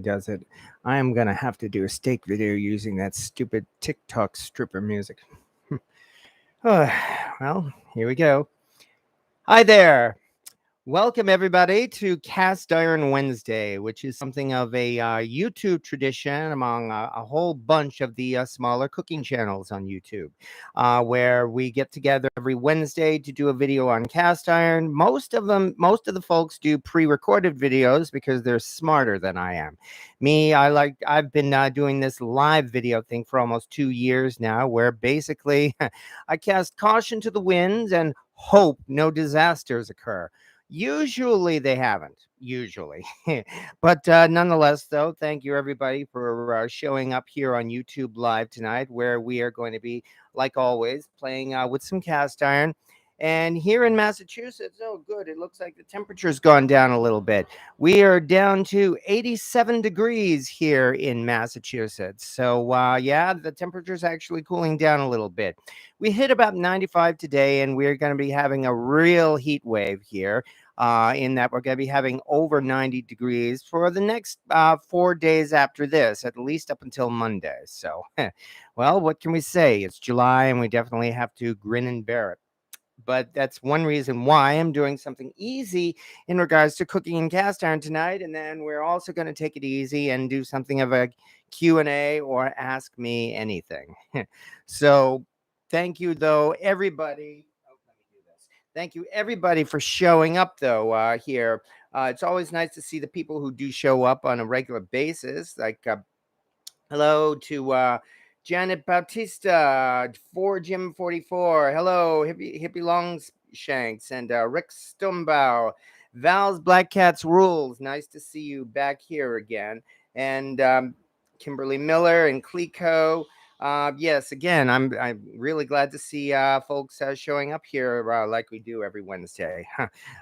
does it, I am gonna have to do a steak video using that stupid TikTok stripper music. Oh, well, here we go. Hi there. Welcome, everybody, to Cast Iron Wednesday, which is something of a YouTube tradition among a whole bunch of the smaller cooking channels on YouTube, where we get together every Wednesday to do a video on cast iron. Most of the folks do pre-recorded videos because they're smarter than I am. Me, I've been doing this live video thing for almost 2 years now, where basically I cast caution to the winds and hope no disasters occur. Usually they haven't, usually. But nonetheless, though, thank you everybody for showing up here on YouTube Live tonight, where we are going to be, like always, playing with some cast iron. And here in Massachusetts, oh, good, it looks like the temperature's gone down a little bit. We are down to 87 degrees here in Massachusetts. So, yeah, the temperature's actually cooling down a little bit. We hit about 95 today, and we're going to be having a real heat wave here. In that we're going to be having over 90 degrees for the next 4 days after this, at least up until Monday. So, well, what can we say? It's July, and we definitely have to grin and bear it. But that's one reason why I'm doing something easy in regards to cooking in cast iron tonight. And then we're also going to take it easy and do something of a Q&A or ask me anything. So thank you, though, everybody. Oh, let me do this. Thank you, everybody, for showing up, though, here. It's always nice to see the people who do show up on a regular basis, like hello to Janet Bautista, 4Jim44. Hello, Hippie Longshanks, and Rick Stumbau. Val's Black Cats Rules. Nice to see you back here again. And Kimberly Miller and Clico. Yes, again, I'm really glad to see folks showing up here like we do every Wednesday.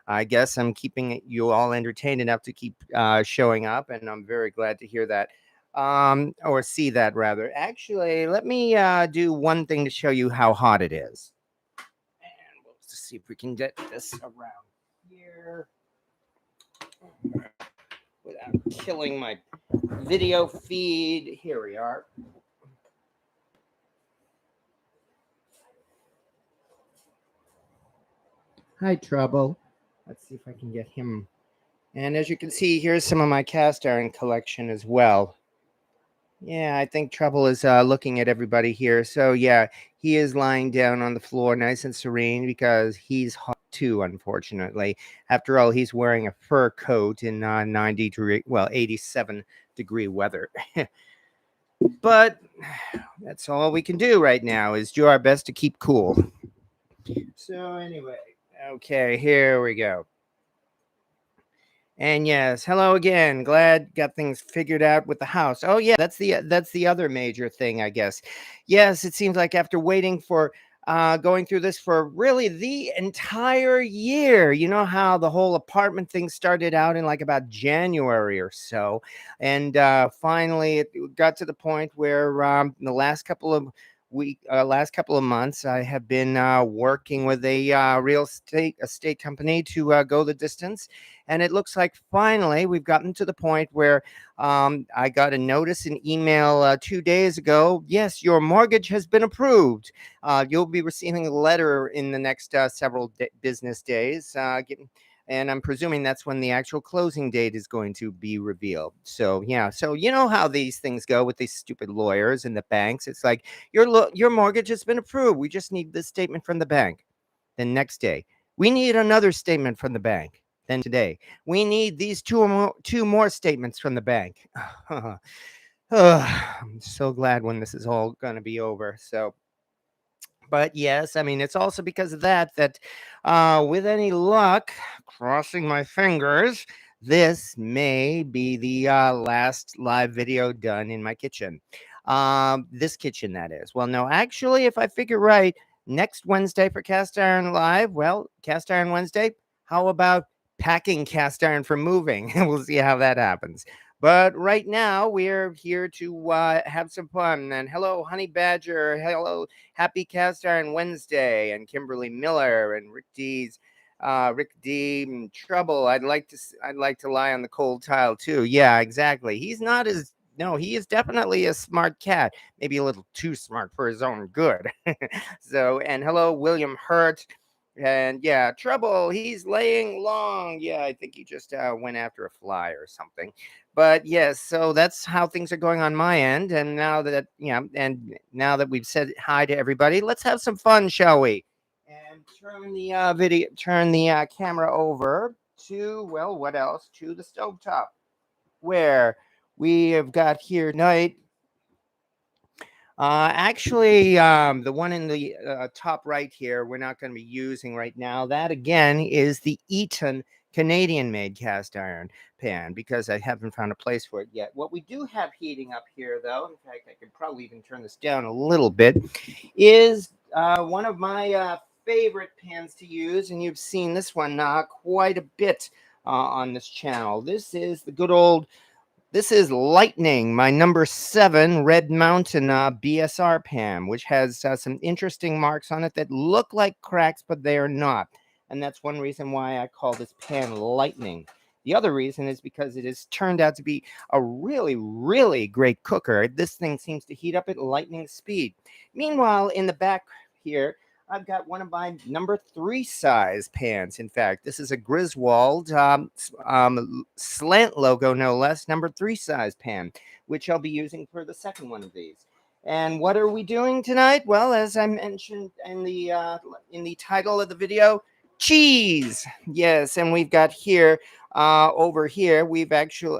I guess I'm keeping you all entertained enough to keep showing up, and I'm very glad to hear that. Or see that rather. Actually, let me do one thing to show you how hot it is. And we'll see if we can get this around here without killing my video feed. Here we are. Hi, Trouble. Let's see if I can get him. And as you can see, here's some of my cast iron collection as well. Yeah, I think Trouble is looking at everybody here. So, yeah, he is lying down on the floor nice and serene because he's hot too, unfortunately. After all, he's wearing a fur coat in 87-degree weather. But that's all we can do right now is do our best to keep cool. So, anyway, okay, here we go. And yes, hello again. Glad got things figured out with the house. Oh yeah, that's the other major thing, I guess. Yes, it seems like after waiting for going through this for really the entire year. You know how the whole apartment thing started out in like about January or so, and finally it got to the point where the last couple of months, I have been working with a real estate company to go the distance. And it looks like finally we've gotten to the point where I got a notice in email 2 days ago. Yes, your mortgage has been approved. You'll be receiving a letter in the next several business days. And I'm presuming that's when the actual closing date is going to be revealed. So, yeah. So, you know how these things go with these stupid lawyers and the banks. It's like, your mortgage has been approved. We just need this statement from the bank. Then next day, we need another statement from the bank. Then today, we need these two more statements from the bank. I'm so glad when this is all going to be over. So, but yes, I mean, it's also because of that, with any luck, crossing my fingers, this may be the last live video done in my kitchen. This kitchen, that is. Well, no, actually, if I figure right, next Wednesday for Cast Iron Live, well, Cast Iron Wednesday, how about packing cast iron for moving? We'll see how that happens. But right now, we're here to have some fun. And hello, Honey Badger. Hello, Happy Cast Iron Wednesday. And Kimberly Miller and Rick Dees. Rick D. Trouble. I'd like to lie on the cold tile too. Yeah, exactly. He's not as no. He is definitely a smart cat. Maybe a little too smart for his own good. So, and hello, William Hurt. And yeah, Trouble. He's laying long. Yeah, I think he just went after a fly or something. But yes, so that's how things are going on my end. And now that now that we've said hi to everybody, let's have some fun, shall we? And turn the camera over to, well, what else? To the stovetop, where we have got here tonight. Actually, the one in the top right here, we're not going to be using right now. That again is the Eaton Canadian-made cast iron pan, because I haven't found a place for it yet. What we do have heating up here, though, in fact, I could probably even turn this down a little bit, is one of my favorite pans to use, and you've seen this one quite a bit on this channel. This is the good old This is Lightning, my number 7 Red Mountain BSR pan, which has some interesting marks on it that look like cracks, but they are not. And that's one reason why I call this pan Lightning. The other reason is because it has turned out to be a really, really great cooker. This thing seems to heat up at lightning speed. Meanwhile, in the back here, I've got one of my number 3 size pans. In fact, this is a Griswold slant logo, no less, number 3 size pan, which I'll be using for the second one of these. And what are we doing tonight? Well, as I mentioned in the title of the video, cheese. Yes, and we've got here over here.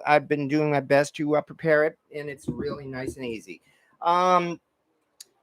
I've been doing my best to prepare it, and it's really nice and easy.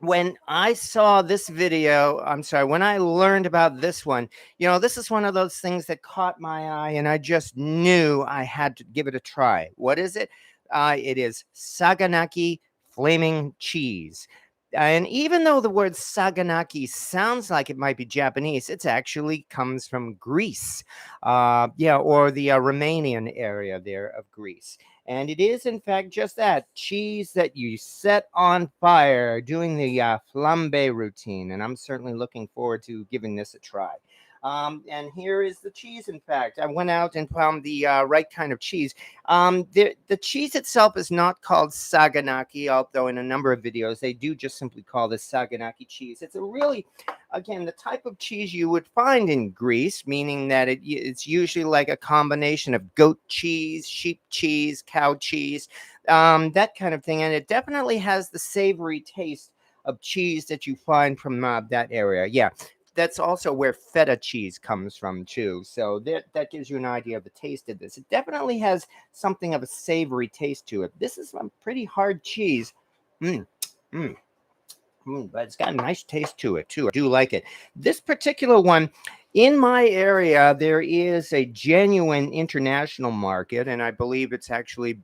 When I saw this video, when I learned about this one, this is one of those things that caught my eye, and I just knew I had to give it a try. What is it? It is saganaki flaming cheese. And even though the word saganaki sounds like it might be Japanese, it actually comes from Greece, or the Romanian area there of Greece. And it is, in fact, just that cheese that you set on fire doing the flambe routine. And I'm certainly looking forward to giving this a try. And here is the cheese, in fact. I went out and found the right kind of cheese. The cheese itself is not called saganaki, although in a number of videos they do just simply call this saganaki cheese. It's a really, again, the type of cheese you would find in Greece, meaning that it's usually like a combination of goat cheese, sheep cheese, cow cheese, that kind of thing. And it definitely has the savory taste of cheese that you find from that area. Yeah. That's also where feta cheese comes from too. So that gives you an idea of the taste of this. It definitely has something of a savory taste to it. This is a pretty hard cheese. But it's got a nice taste to it too. I do like it. This particular one, in my area, there is a genuine international market, and I believe it's actually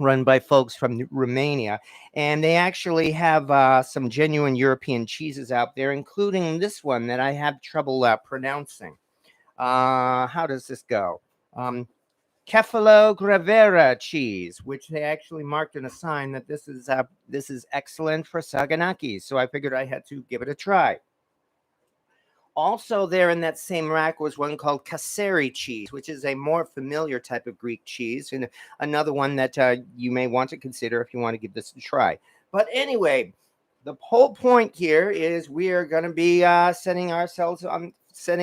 run by folks from Romania, and they actually have some genuine European cheeses out there, including this one that I have trouble pronouncing. How does this go? Kefalo Gravera cheese, which they actually marked in a sign that this is excellent for saganaki. So I figured I had to give it a try. Also there in that same rack was one called Kasseri cheese, which is a more familiar type of Greek cheese, and another one that you may want to consider if you want to give this a try. But anyway, the whole point here is we are going to be setting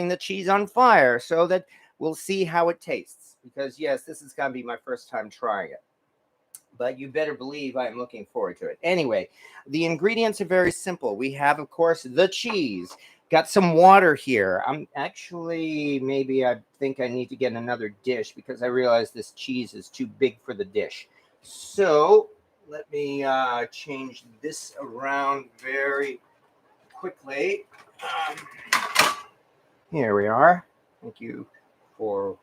the cheese on fire so that we'll see how it tastes. Because yes, this is going to be my first time trying it. But you better believe I am looking forward to it. Anyway, the ingredients are very simple. We have, of course, the cheese. Got some water here. Maybe I think I need to get another dish because I realize this cheese is too big for the dish. So let me change this around very quickly. Here we are. Thank you for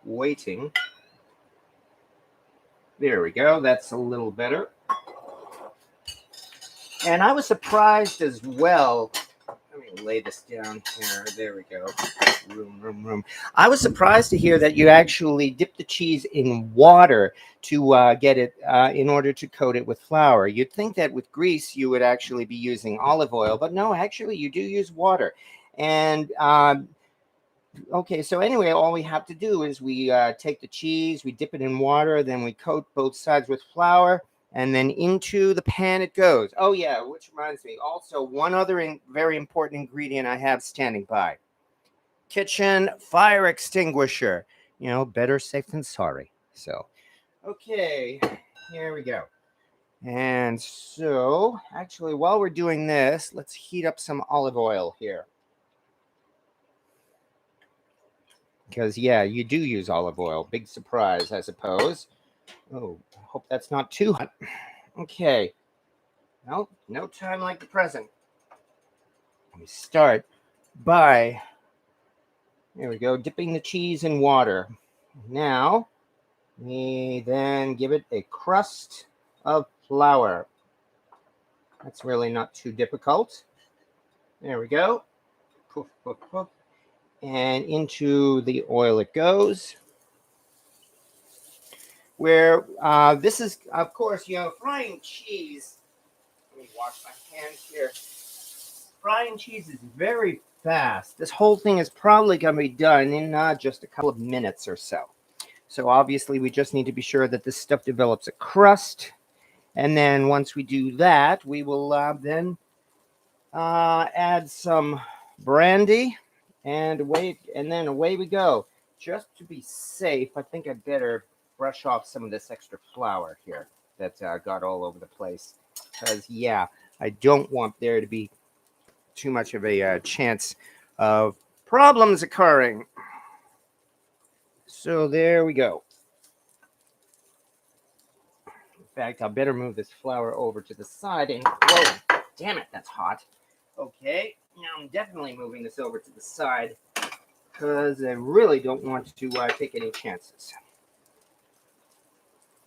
waiting. There we go. That's a little better. And I was surprised as well. Let me lay this down here. There we go. Room. I was surprised to hear that you actually dip the cheese in water to get it in order to coat it with flour. You'd think that with grease you would actually be using olive oil, but no, actually you do use water. And Okay, so anyway, all we have to do is we take the cheese, we dip it in water, then we coat both sides with flour, and then into the pan it goes. Oh yeah, which reminds me, also one other very important ingredient I have standing by: kitchen fire extinguisher. You know, better safe than sorry. So, okay, here we go. And so, actually, while we're doing this, let's heat up some olive oil here. Because, yeah, you do use olive oil. Big surprise, I suppose. Oh, I hope that's not too hot. Okay. Well, no time like the present. We start by, there we go, dipping the cheese in water. Now, we then give it a crust of flour. That's really not too difficult. There we go. Poof, poof, poof. And into the oil it goes. Where this is, of course, you know, frying cheese. Let me wash my hands here. Frying cheese is very fast. This whole thing is probably going to be done in just a couple of minutes or so. So obviously, we just need to be sure that this stuff develops a crust. And then once we do that, we will then add some brandy, and then away we go. Just to be safe, I think I'd better brush off some of this extra flour here that got all over the place. Because, yeah, I don't want there to be too much of a chance of problems occurring. So there we go. In fact, I'll better move this flour over to the side. And whoa, damn it, that's hot. Okay, now I'm definitely moving this over to the side because I really don't want to take any chances.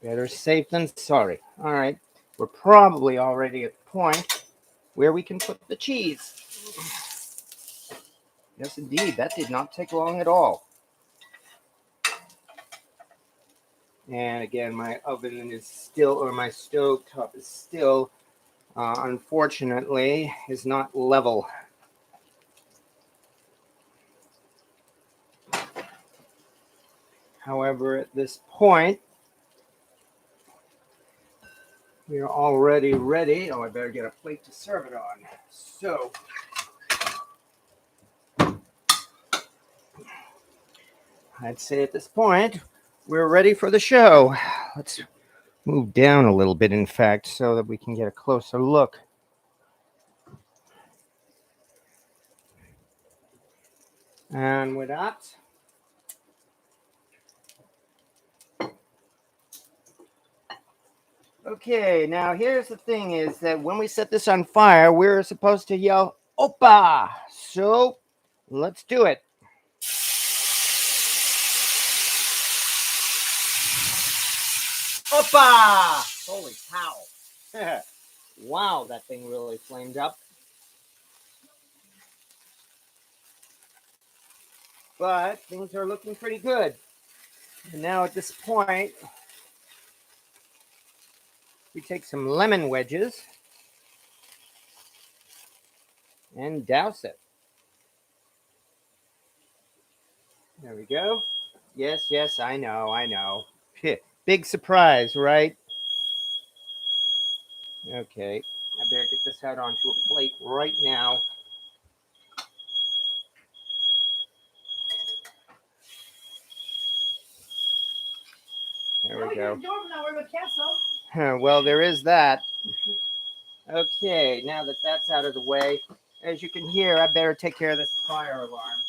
Better safe than sorry. All right, we're probably already at the point where we can put the cheese. Yes, indeed, that did not take long at all. And again, my oven is still, or my stove top is still, unfortunately, is not level. However, at this point, we are already ready. Oh, I better get a plate to serve it on. So, I'd say at this point, we're ready for the show. Let's move down a little bit, in fact, so that we can get a closer look. And with that, okay, now here's the thing is that when we set this on fire, we're supposed to yell, "Opa!" So, let's do it. Opa! Holy cow. Wow, that thing really flamed up. But things are looking pretty good. And now at this point, we take some lemon wedges and douse it. There we go. Yes, yes, I know, I know. Big surprise, right? Okay, I better get this out onto a plate right now. There we go. Well, there is that. Okay, now that that's out of the way, as you can hear, I better take care of this fire alarm.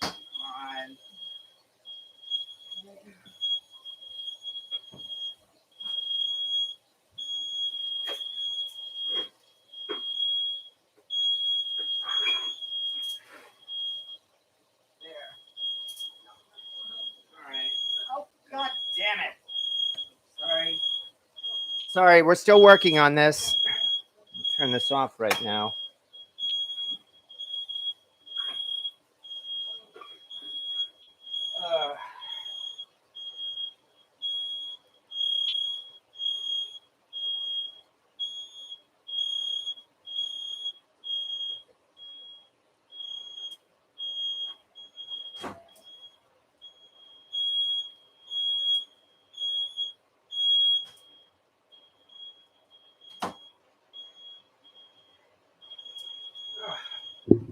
Come on. There. All right. Oh, God damn it. Sorry. Sorry, we're still working on this. Turn this off right now. Uh,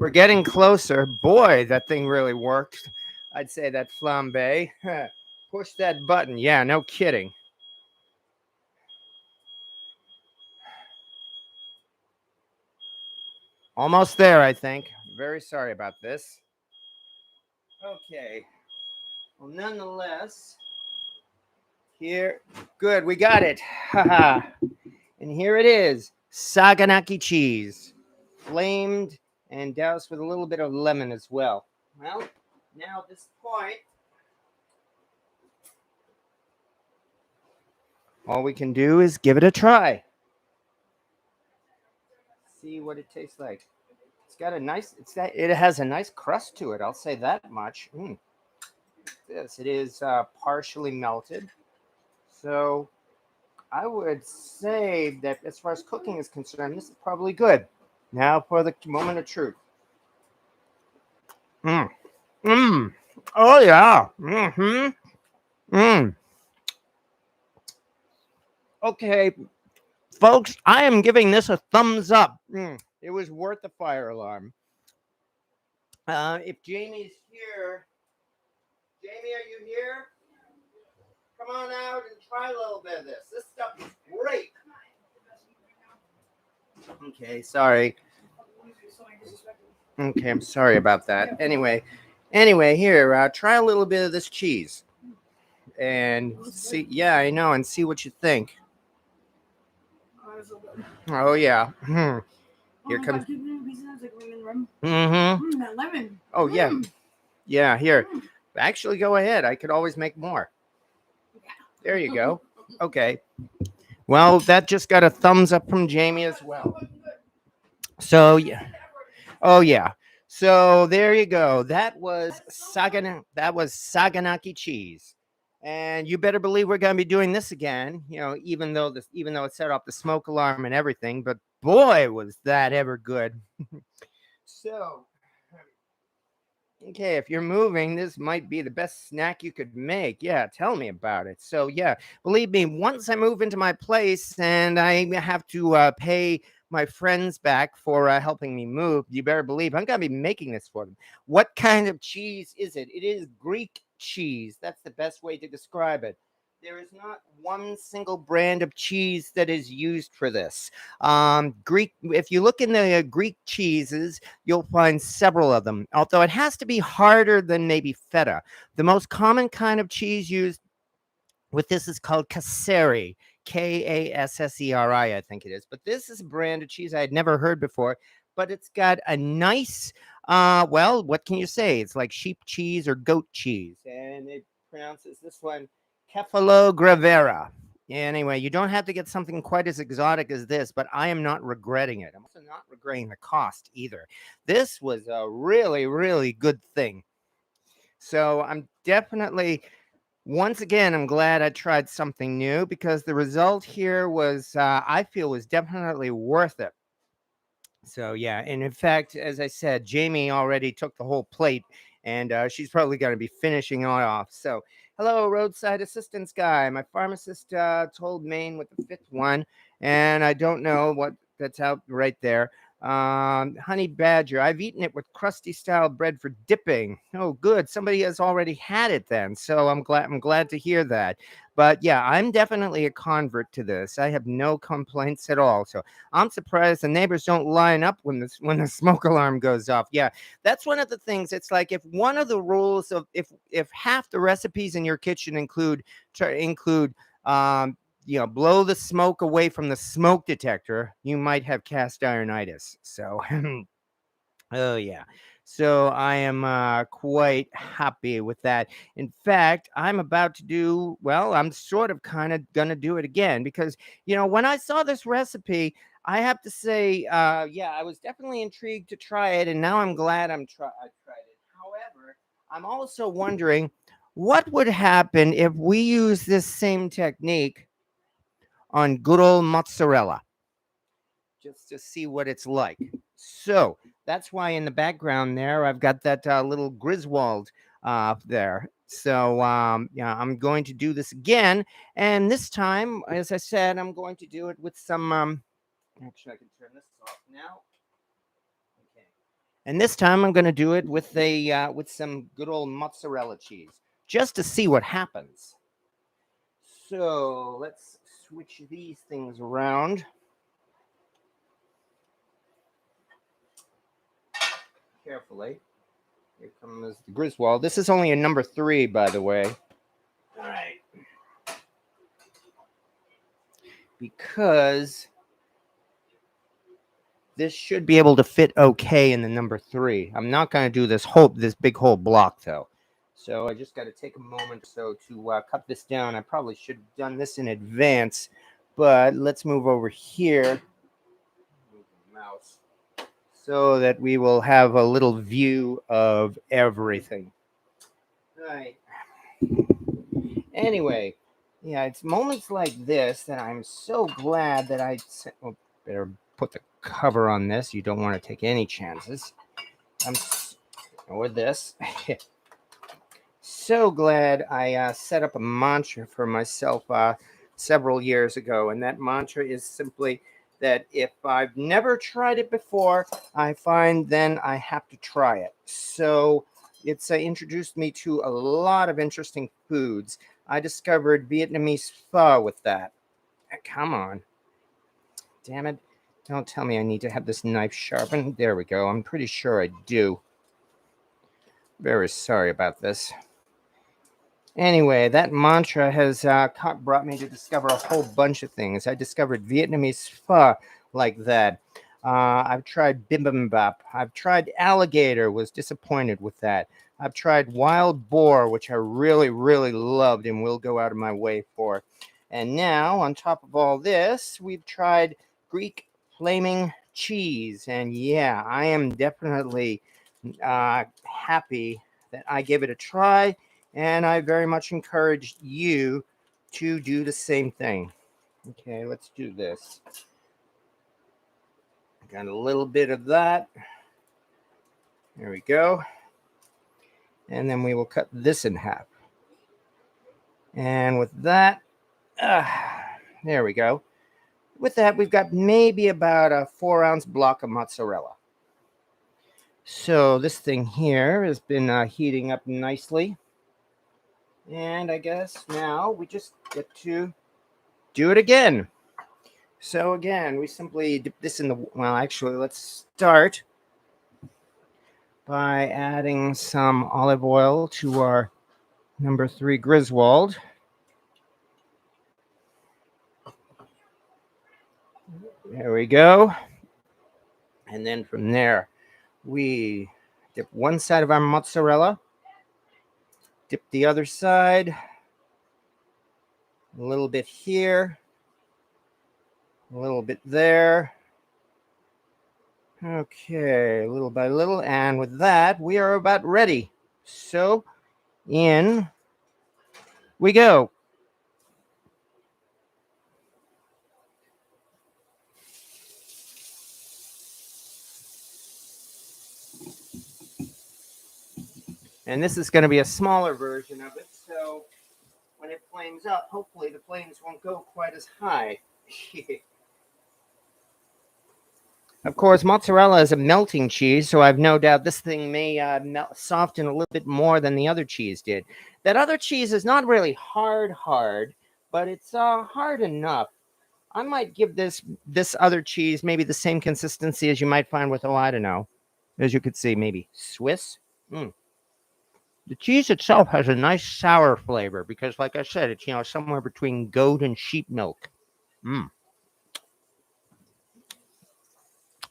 We're getting closer. Boy, that thing really worked. I'd say that flambe. Push that button. Yeah, no kidding. Almost there, I think. Very sorry about this. Okay. Well, nonetheless, here. Good, we got it. Haha. And here it is, saganaki cheese, flamed and doused with a little bit of lemon as well. Well, now at this point, all we can do is give it a try. See what it tastes like. It's got a nice. It has a nice crust to it. I'll say that much. Yes, it is partially melted. So I would say that as far as cooking is concerned, this is probably good. Now for the moment of truth. Mm. Mm. Oh yeah. Mm-hmm. Mm. Okay, folks, I am giving this a thumbs up. It was worth the fire alarm. If Jamie's here, Jamie, are you here? Come on out and try a little bit of this. This stuff is great. Okay, sorry. Okay, I'm sorry about that. Anyway, here, try a little bit of this cheese and see. Yeah, I know, and see what you think. Oh yeah. Here comes. Mm-hmm. That lemon. Oh yeah. Yeah. Here. Actually, go ahead. I could always make more. There you go. Okay. Well, that just got a thumbs up from Jamie as well. So yeah. Oh yeah. So there you go. That was saganaki cheese. And you better believe we're going to be doing this again, even though it set off the smoke alarm and everything, but boy was that ever good. So okay, if you're moving, this might be the best snack you could make. Yeah, tell me about it. So, yeah, believe me, once I move into my place and I have to pay my friends back for helping me move, you better believe I'm going to be making this for them. What kind of cheese is it? It is Greek cheese. That's the best way to describe it. There is not one single brand of cheese that is used for this. Greek, if you look in the Greek cheeses, you'll find several of them, although it has to be harder than maybe feta. The most common kind of cheese used with this is called Kasseri, Kasseri, I think it is. But this is a brand of cheese I had never heard before, but it's got a nice, well, what can you say? It's like sheep cheese or goat cheese, and it pronounces this one Gravera. Anyway, you don't have to get something quite as exotic as this, but I am not regretting it. I'm also not regretting the cost either. This was a really, really good thing. So I'm definitely, once again, I'm glad I tried something new because the result here was, I feel, was definitely worth it. So yeah, and in fact, as I said, Jamie already took the whole plate, and she's probably going to be finishing it off. So hello, roadside assistance guy. My pharmacist told Maine with the fifth one, and I don't know what that's out right there. Honey badger. I've eaten it with crusty style bread for dipping. Oh, good. Somebody has already had it then. So I'm glad to hear that. But yeah, I'm definitely a convert to this. I have no complaints at all. So I'm surprised the neighbors don't line up when the smoke alarm goes off. Yeah, that's one of the things. It's like if one of the rules of if half the recipes in your kitchen include blow the smoke away from the smoke detector, you might have cast ironitis. So oh yeah. So I am quite happy with that. In fact, I'm about to do, well, I'm sort of kind of going to do it again because, when I saw this recipe, I have to say, yeah, I was definitely intrigued to try it. And now I'm glad I tried it. However, I'm also wondering what would happen if we use this same technique on good old mozzarella, just to see what it's like. So that's why in the background there, I've got that little Griswold there. So yeah, I'm going to do this again. And this time, as I said, I'm going to do it with some, actually I can turn this off now. Okay. And this time I'm going to do it with with some good old mozzarella cheese, just to see what happens. So let's switch these things around. Carefully. Here comes the Griswold. This is only a number 3, by the way. All right. Because this should be able to fit okay in the number 3. I'm not going to do this big whole block, though. So I just got to take a moment or so to cut this down. I probably should have done this in advance, but let's move over here. Move the mouse. So that we will have a little view of everything. All right. Anyway, yeah, it's moments like this that I'm so glad that better put the cover on this. You don't want to take any chances. With this. So glad I set up a mantra for myself several years ago, and that mantra is simply that if I've never tried it before, I find then I have to try it. So it's introduced me to a lot of interesting foods. I discovered Vietnamese pho with that. Come on. Damn it. Don't tell me I need to have this knife sharpened. There we go. I'm pretty sure I do. Very sorry about this. Anyway, that mantra has brought me to discover a whole bunch of things. I discovered Vietnamese pho like that. I've tried bibimbap. I've tried alligator, was disappointed with that. I've tried wild boar, which I really, really loved and will go out of my way for. And now, on top of all this, we've tried Greek flaming cheese. And yeah, I am definitely happy that I gave it a try. And I very much encourage you to do the same thing. Okay, let's do this. Got a little bit of that. There we go. And then we will cut this in half. And with that, there we go. With that, we've got maybe about a 4-ounce block of mozzarella. So this thing here has been heating up nicely. And I guess now we just get to do it again. So again, we simply dip this in the, well, actually, let's start by adding some olive oil to our number 3 Griswold. There we go. And then from there, we dip one side of our mozzarella, dip the other side, a little bit here, a little bit there. Okay, little by little. And with that, we are about ready. So in we go. And this is going to be a smaller version of it. So when it flames up, hopefully the flames won't go quite as high. Of course, mozzarella is a melting cheese, so I've no doubt this thing may soften a little bit more than the other cheese did. That other cheese is not really hard, but it's hard enough. I might give this other cheese maybe the same consistency as you might find with, I don't know, as you could see, maybe Swiss. The cheese itself has a nice sour flavor because, like I said, it's somewhere between goat and sheep milk.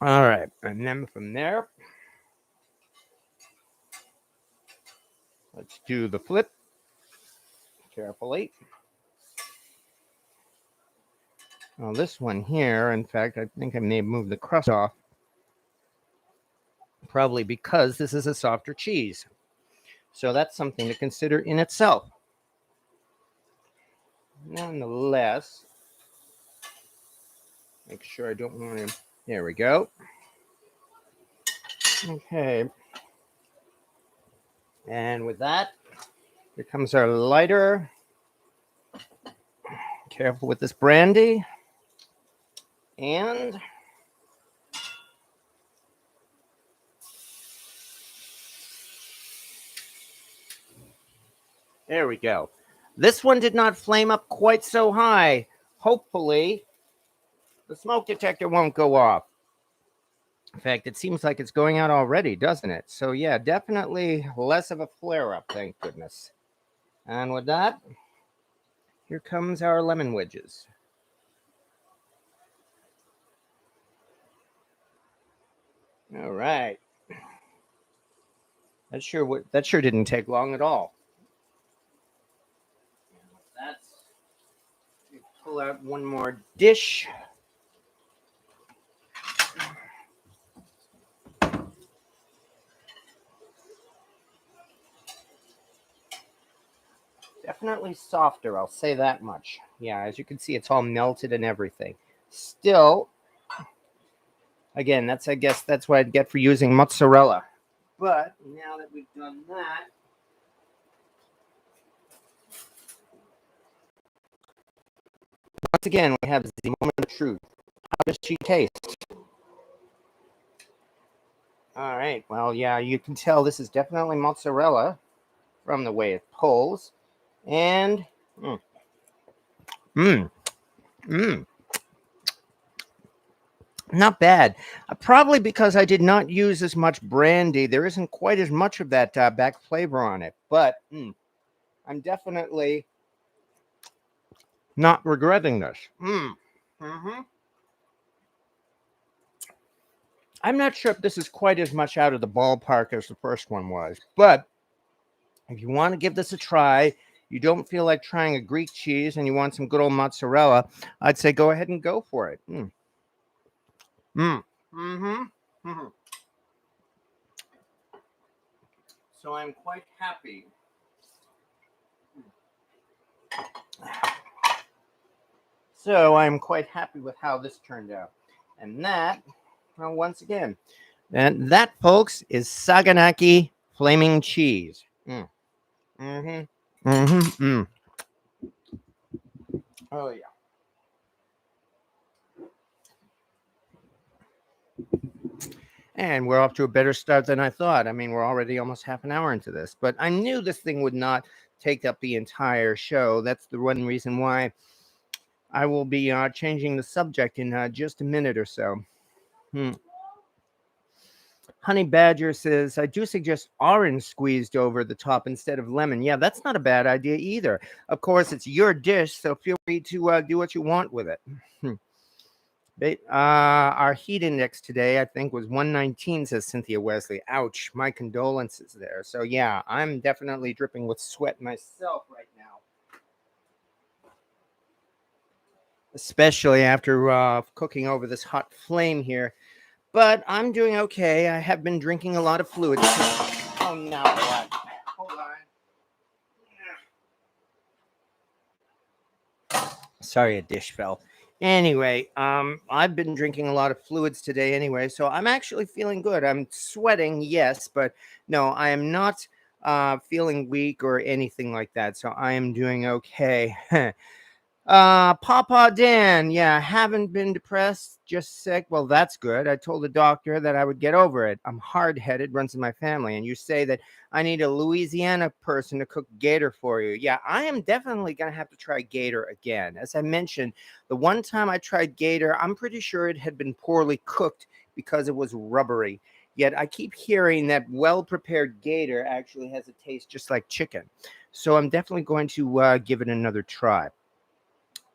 All right, and then from there, let's do the flip carefully. Now this one here, in fact, I think I may have moved the crust off, probably because this is a softer cheese. So that's something to consider in itself. Nonetheless, make sure I don't want to, there we go. Okay. And with that, here comes our lighter. Careful with this brandy. And There we go. This one did not flame up quite so high. Hopefully, the smoke detector won't go off. In fact, it seems like it's going out already, doesn't it? So yeah, definitely less of a flare-up, thank goodness. And with that, here comes our lemon wedges. All right. That sure didn't take long at all. That's pull out one more dish. Definitely softer, I'll say that much. Yeah, as you can see, it's all melted and everything. Still, again, I guess that's what I'd get for using mozzarella. But now that we've done that, once again, we have the moment of truth. How does she taste? All right. Well, yeah, you can tell this is definitely mozzarella from the way it pulls. And not bad. Probably because I did not use as much brandy. There isn't quite as much of that back flavor on it. But I'm definitely not regretting this. I'm not sure if this is quite as much out of the ballpark as the first one was, but if you want to give this a try, you don't feel like trying a Greek cheese and you want some good old mozzarella, I'd say go ahead and go for it. So I'm quite happy. So I'm quite happy with how this turned out. And that, well, once again, and that, folks, is saganaki flaming cheese. Oh, yeah. And we're off to a better start than I thought. I mean, we're already almost half an hour into this, but I knew this thing would not take up the entire show. That's the one reason why I will be changing the subject in just a minute or so. Honey Badger says, I do suggest orange squeezed over the top instead of lemon. Yeah, that's not a bad idea either. Of course, it's your dish, so feel free to do what you want with it. Our heat index today, I think, was 119, says Cynthia Wesley. Ouch, my condolences there. So, yeah, I'm definitely dripping with sweat myself right now. Especially after cooking over this hot flame here. But I'm doing okay. I have been drinking a lot of fluids. Oh, now what? Hold on. Sorry, a dish fell. Anyway, I've been drinking a lot of fluids today anyway, so I'm actually feeling good. I'm sweating, yes, but no, I am not feeling weak or anything like that. So I am doing okay. Papa Dan, yeah, haven't been depressed, just sick. Well, that's good. I told the doctor that I would get over it. I'm hard-headed, runs in my family, and you say that I need a Louisiana person to cook gator for you. Yeah, I am definitely gonna have to try gator again. As I mentioned, the one time I tried gator, I'm pretty sure it had been poorly cooked because it was rubbery. Yet I keep hearing that well-prepared gator actually has a taste just like chicken. So I'm definitely going to give it another try.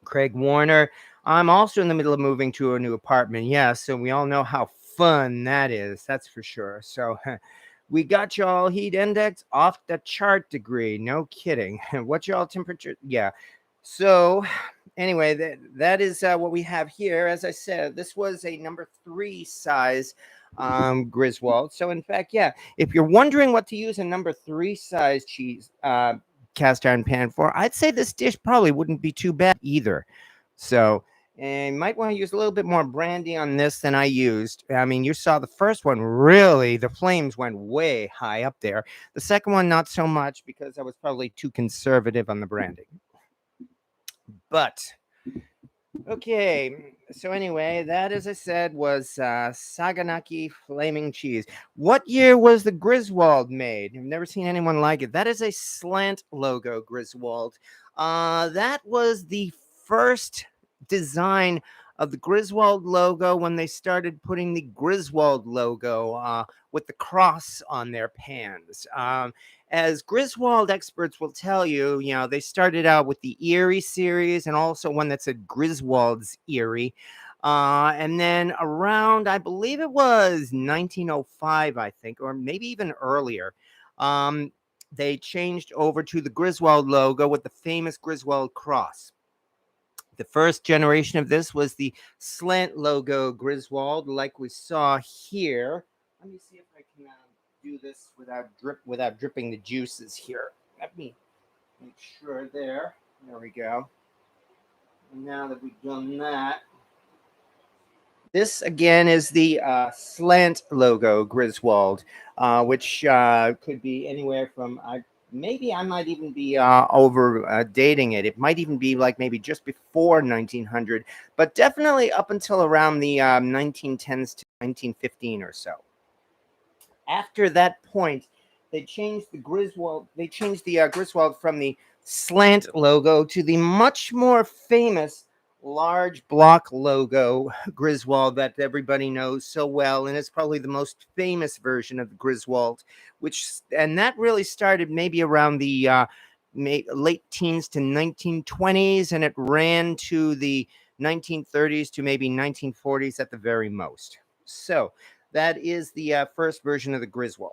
Craig Warner. I'm also in the middle of moving to a new apartment. Yeah, so we all know how fun that is. That's for sure. So we got y'all heat index off the chart degree. No kidding. What's y'all temperature? Yeah. So anyway, that is what we have here. As I said, this was a number 3 size Griswold. So in fact, yeah, if you're wondering what to use a number 3 size cheese cast iron pan for, I'd say this dish probably wouldn't be too bad either. So, and you might want to use a little bit more brandy on this than I used. I mean, you saw the first one, really, the flames went way high up there. The second one, not so much because I was probably too conservative on the brandy. But Okay, so anyway, that, as I said, was Saganaki flaming cheese. What year was the Griswold made? I've never seen anyone like it. That is a slant logo Griswold. That was the first design of the Griswold logo when they started putting the Griswold logo with the cross on their pans. As Griswold experts will tell you, they started out with the Erie series and also one that said Griswold's Erie. And then around, I believe it was 1905, I think, or maybe even earlier, um, they changed over to the Griswold logo with the famous Griswold cross. The first generation of this was the slant logo Griswold, like we saw here. Let me see if I can do this without dripping the juices here. Let me make sure there. There we go. And now that we've done that, this again is the slant logo Griswold, which could be anywhere from maybe I might even be over dating it. It might even be like maybe just before 1900, but definitely up until around the 1910s to 1915 or so. After that point, they changed the Griswold. They changed the Griswold from the slant logo to the much more famous large block logo Griswold that everybody knows so well, and it's probably the most famous version of the Griswold. And that really started maybe around the late teens to 1920s, and it ran to the 1930s to maybe 1940s at the very most. So that is the first version of the Griswold.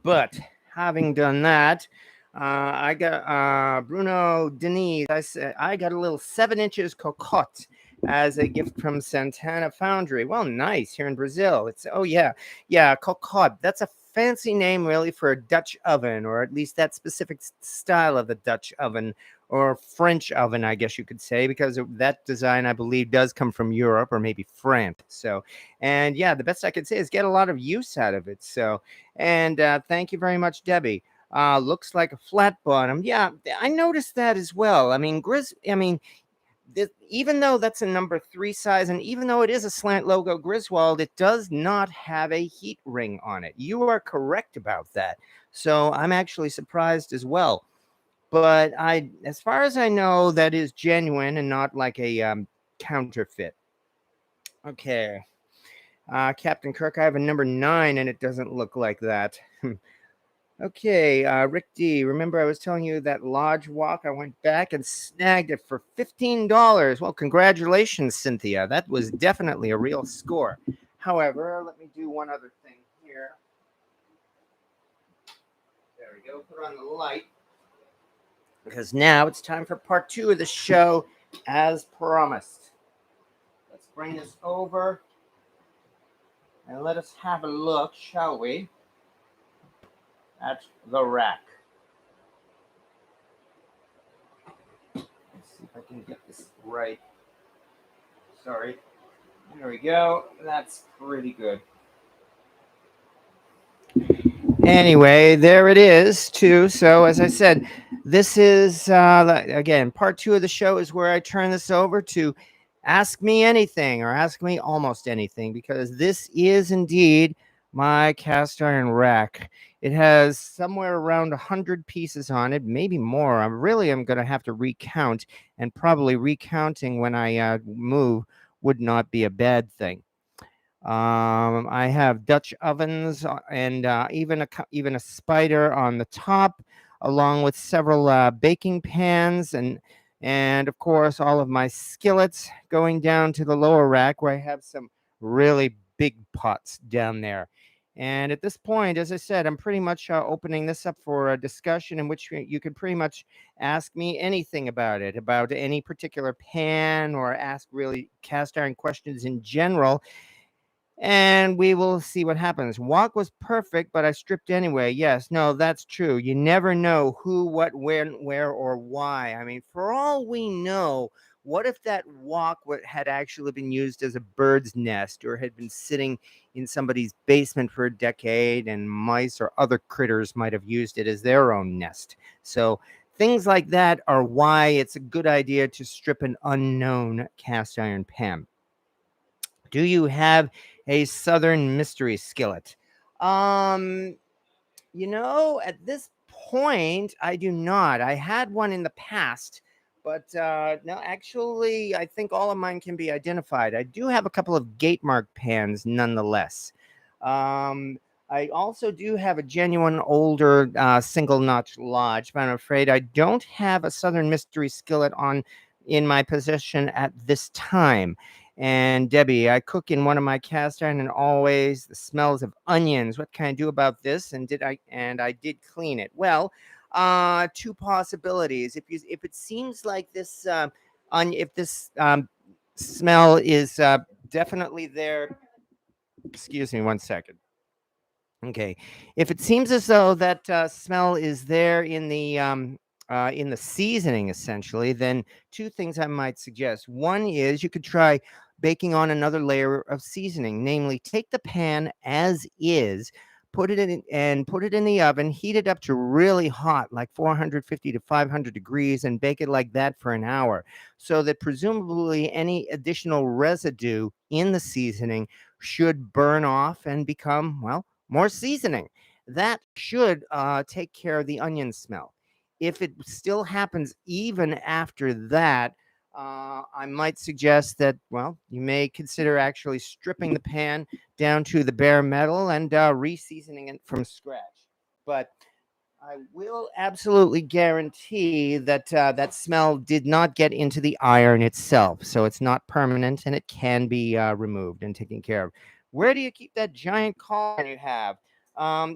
But having done that, I got Bruno Denise. I said I got a little 7 inches cocotte as a gift from Santana Foundry. Well, nice, here in Brazil. It's yeah, cocotte. That's a fancy name really for a Dutch oven, or at least that specific style of the Dutch oven or French oven, I guess you could say, because that design, I believe, does come from Europe or maybe France. So, and yeah, the best I could say is get a lot of use out of it. So, and thank you very much, Debbie. Looks like a flat bottom. Yeah, I noticed that as well. I mean, even though that's a number 3 size, and even though it is a slant logo Griswold, it does not have a heat ring on it. You are correct about that. So I'm actually surprised as well. But as far as I know, that is genuine and not like a counterfeit. Okay. Captain Kirk, I have a number 9, and it doesn't look like that. Okay, Rick D. Remember I was telling you that lodge walk? I went back and snagged it for $15. Well, congratulations, Cynthia. That was definitely a real score. However, let me do one other thing here. There we go. Put on the light. Because now it's time for part 2 of the show, as promised. Let's bring this over and let us have a look, shall we, at the rack. Let's see if I can get this right. Sorry. There we go. That's pretty good. Anyway, there it is, too. So, as I said, this is, again, part 2 of the show is where I turn this over to ask me anything or ask me almost anything, because this is indeed my cast iron rack. It has somewhere around 100 pieces on it, maybe more. I'm going to have to recount, and probably recounting when I move would not be a bad thing. I have Dutch ovens and even a spider on the top, along with several baking pans and of course all of my skillets going down to the lower rack where I have some really big pots down there. And at this point, as I said, I'm pretty much opening this up for a discussion in which you could pretty much ask me anything about it, about any particular pan, or ask really cast iron questions in general, and we will see what happens. Walk was perfect, but I stripped anyway. Yes, no, that's true. You never know who, what, when, where, or why. I mean, for all we know, what if that walk had actually been used as a bird's nest, or had been sitting in somebody's basement for a decade, and mice or other critters might have used it as their own nest? So things like that are why it's a good idea to strip an unknown cast iron pan. Do you have a Southern mystery skillet? Um, at this point, I do not. I had one in the past, but no, actually, I think all of mine can be identified. I do have a couple of gate mark pans nonetheless. Um, I also do have a genuine older single notch lodge, but I'm afraid I don't have a Southern mystery skillet on in my possession at this time. And Debbie, I cook in one of my cast iron and always the smells of onions. What can I do about this? And I did clean it. Well, two possibilities. If it seems like this if this smell is definitely there. Excuse me one second. Okay, if it seems as though that smell is there in the seasoning, essentially, then two things I might suggest. One is you could try baking on another layer of seasoning, namely, take the pan as is, put it in the oven, heat it up to really hot, like 450 to 500 degrees, and bake it like that for an hour, so that presumably any additional residue in the seasoning should burn off and become, well, more seasoning. That should take care of the onion smell. If it still happens even after that, I might suggest that, well, you may consider actually stripping the pan down to the bare metal and re-seasoning it from scratch. But I will absolutely guarantee that that smell did not get into the iron itself, so it's not permanent and it can be removed and taken care of. Where do you keep that giant cauldron you have?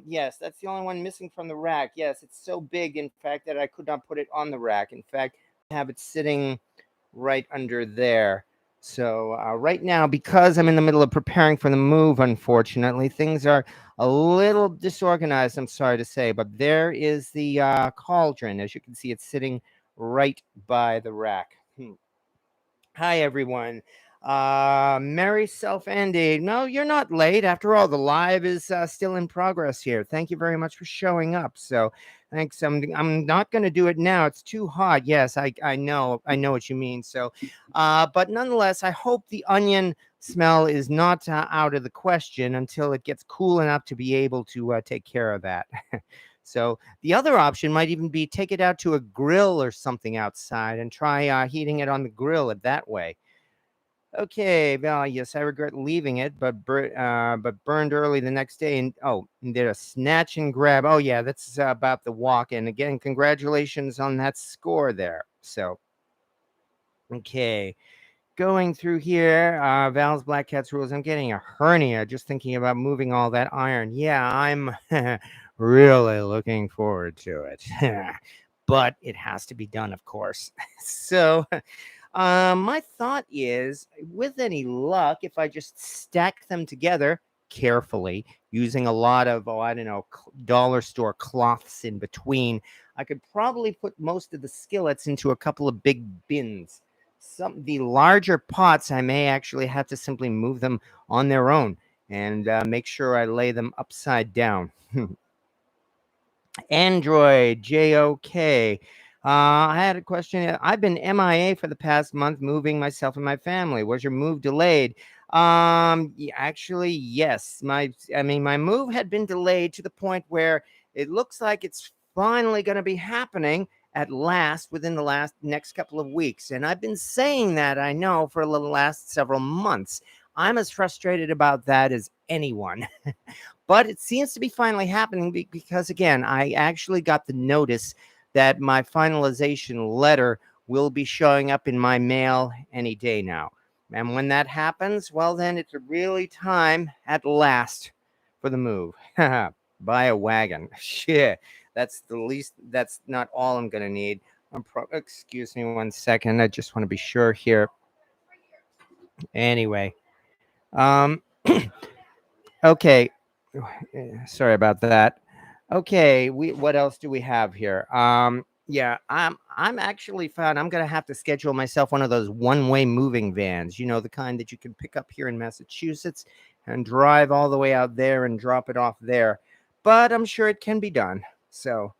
Yes, that's the only one missing from the rack. Yes, it's so big, in fact, that I could not put it on the rack. In fact, I have it sitting right under there. So right now, because I'm in the middle of preparing for the move, unfortunately, things are a little disorganized, I'm sorry to say, but there is the cauldron. As you can see, it's sitting right by the rack. Hi, everyone. Merry self-ending. No, you're not late. After all, the live is still in progress here. Thank you very much for showing up. So thanks. I'm not going to do it now. It's too hot. Yes, I know. I know what you mean. So, but nonetheless, I hope the onion smell is not out of the question until it gets cool enough to be able to take care of that. So the other option might even be take it out to a grill or something outside and try heating it on the grill that way. Okay, well, yes, I regret leaving it, but burned early the next day, and did a snatch and grab. Oh yeah, that's about the walk. And again, congratulations on that score there. So, okay, going through here, Val's Black Cat's rules. I'm getting a hernia just thinking about moving all that iron. Yeah, I'm really looking forward to it. But it has to be done, of course. So my thought is, with any luck, if I just stack them together carefully using a lot of, oh, I don't know, dollar store cloths in between, I could probably put most of the skillets into a couple of big bins. The larger pots, I may actually have to simply move them on their own and make sure I lay them upside down. Android JOK. I had a question. I've been MIA for the past month, moving myself and my family. Was your move delayed? Actually, yes. My move had been delayed to the point where it looks like it's finally going to be happening at last within the next couple of weeks. And I've been saying that, I know, for the last several months. I'm as frustrated about that as anyone. But it seems to be finally happening because, again, I actually got the notice that my finalization letter will be showing up in my mail any day now. And when that happens, well, then it's really time at last for the move. Buy a wagon. Shit. That's the least, that's not all I'm going to need. Excuse me one second. I just want to be sure here. Anyway. Okay. Sorry about that. Okay, what else do we have here? Yeah, I'm actually found I'm gonna have to schedule myself one of those one-way moving vans. You know, the kind that you can pick up here in Massachusetts and drive all the way out there and drop it off there. But I'm sure it can be done. So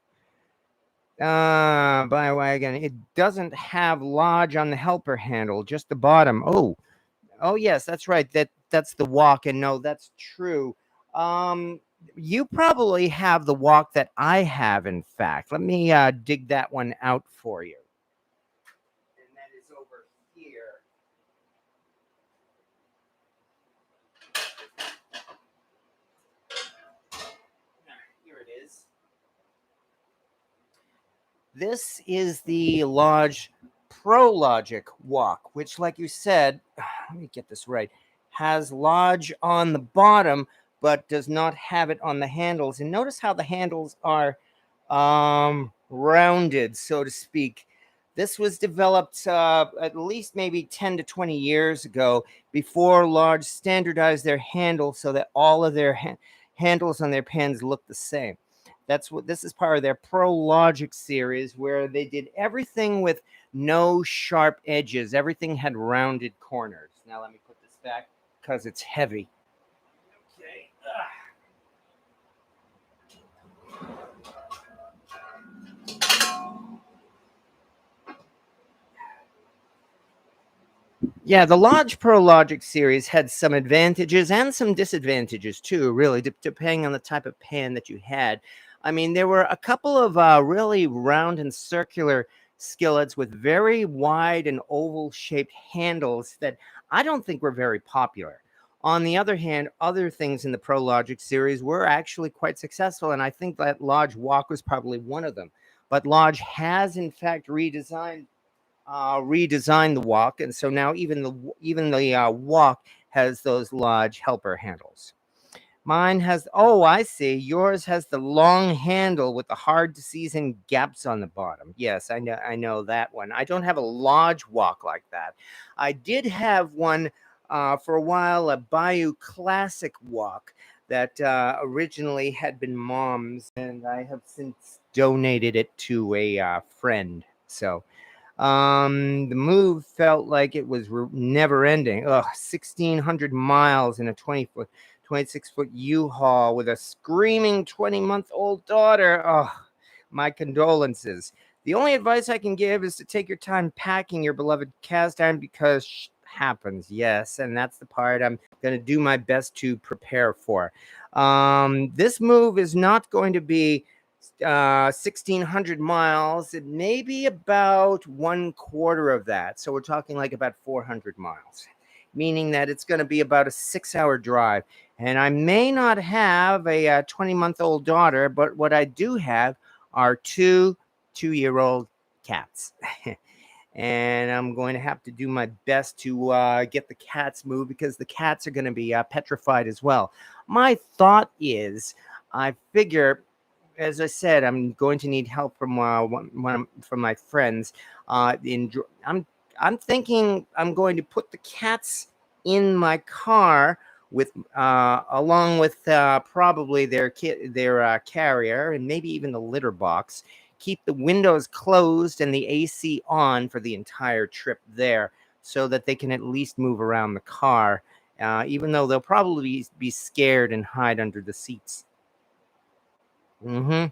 By wagon. It doesn't have lodge on the helper handle, just the bottom. Oh yes, that's right. That's the walk, and no, that's true. Um, you probably have the walk that I have. In fact, let me dig that one out for you. And that is over here. Here it is. This is the Lodge Pro Logic walk, which, like you said, let me get this right, has Lodge on the bottom, but does not have it on the handles. And notice how the handles are rounded, so to speak. This was developed at least maybe 10 to 20 years ago before Lodge standardized their handles so that all of their handles on their pens look the same. That's what this is part of their Pro Logic series where they did everything with no sharp edges. Everything had rounded corners. Now let me put this back because it's heavy. Okay. Yeah, the Lodge Pro Logic series had some advantages and some disadvantages too, really, depending on the type of pen that you had. I mean, there were a couple of really round and circular skillets with very wide and oval shaped handles that I don't think were very popular. On the other hand, other things in the Pro Logic series were actually quite successful, and I think that Lodge Walk was probably one of them. But Lodge has, in fact, redesigned the walk, and so now even the walk has those Lodge helper handles. Mine has, oh, I see. Yours has the long handle with the hard to season gaps on the bottom. Yes, I know that one. I don't have a Lodge walk like that. I did have one for a while, a Bayou Classic walk that originally had been Mom's, and I have since donated it to a friend. So the move felt like it was never ending. Ugh, 1,600 miles in a 26-foot U-Haul with a screaming 20-month-old daughter. Oh, my condolences. The only advice I can give is to take your time packing your beloved cast iron because happens. Yes, and that's the part I'm going to do my best to prepare for. This move is not going to be 1,600 miles. It may be about one quarter of that. So we're talking like about 400 miles, meaning that it's going to be about a 6-hour drive. And I may not have a 20-month-old daughter, but what I do have are two 2-year-old cats. And I'm going to have to do my best to get the cats moved because the cats are going to be petrified as well. My thought is, I figure, as I said, I'm going to need help from from my friends. I'm thinking I'm going to put the cats in my car with along with probably their carrier and maybe even the litter box. Keep the windows closed and the AC on for the entire trip there, so that they can at least move around the car, even though they'll probably be scared and hide under the seats. Mm-hmm.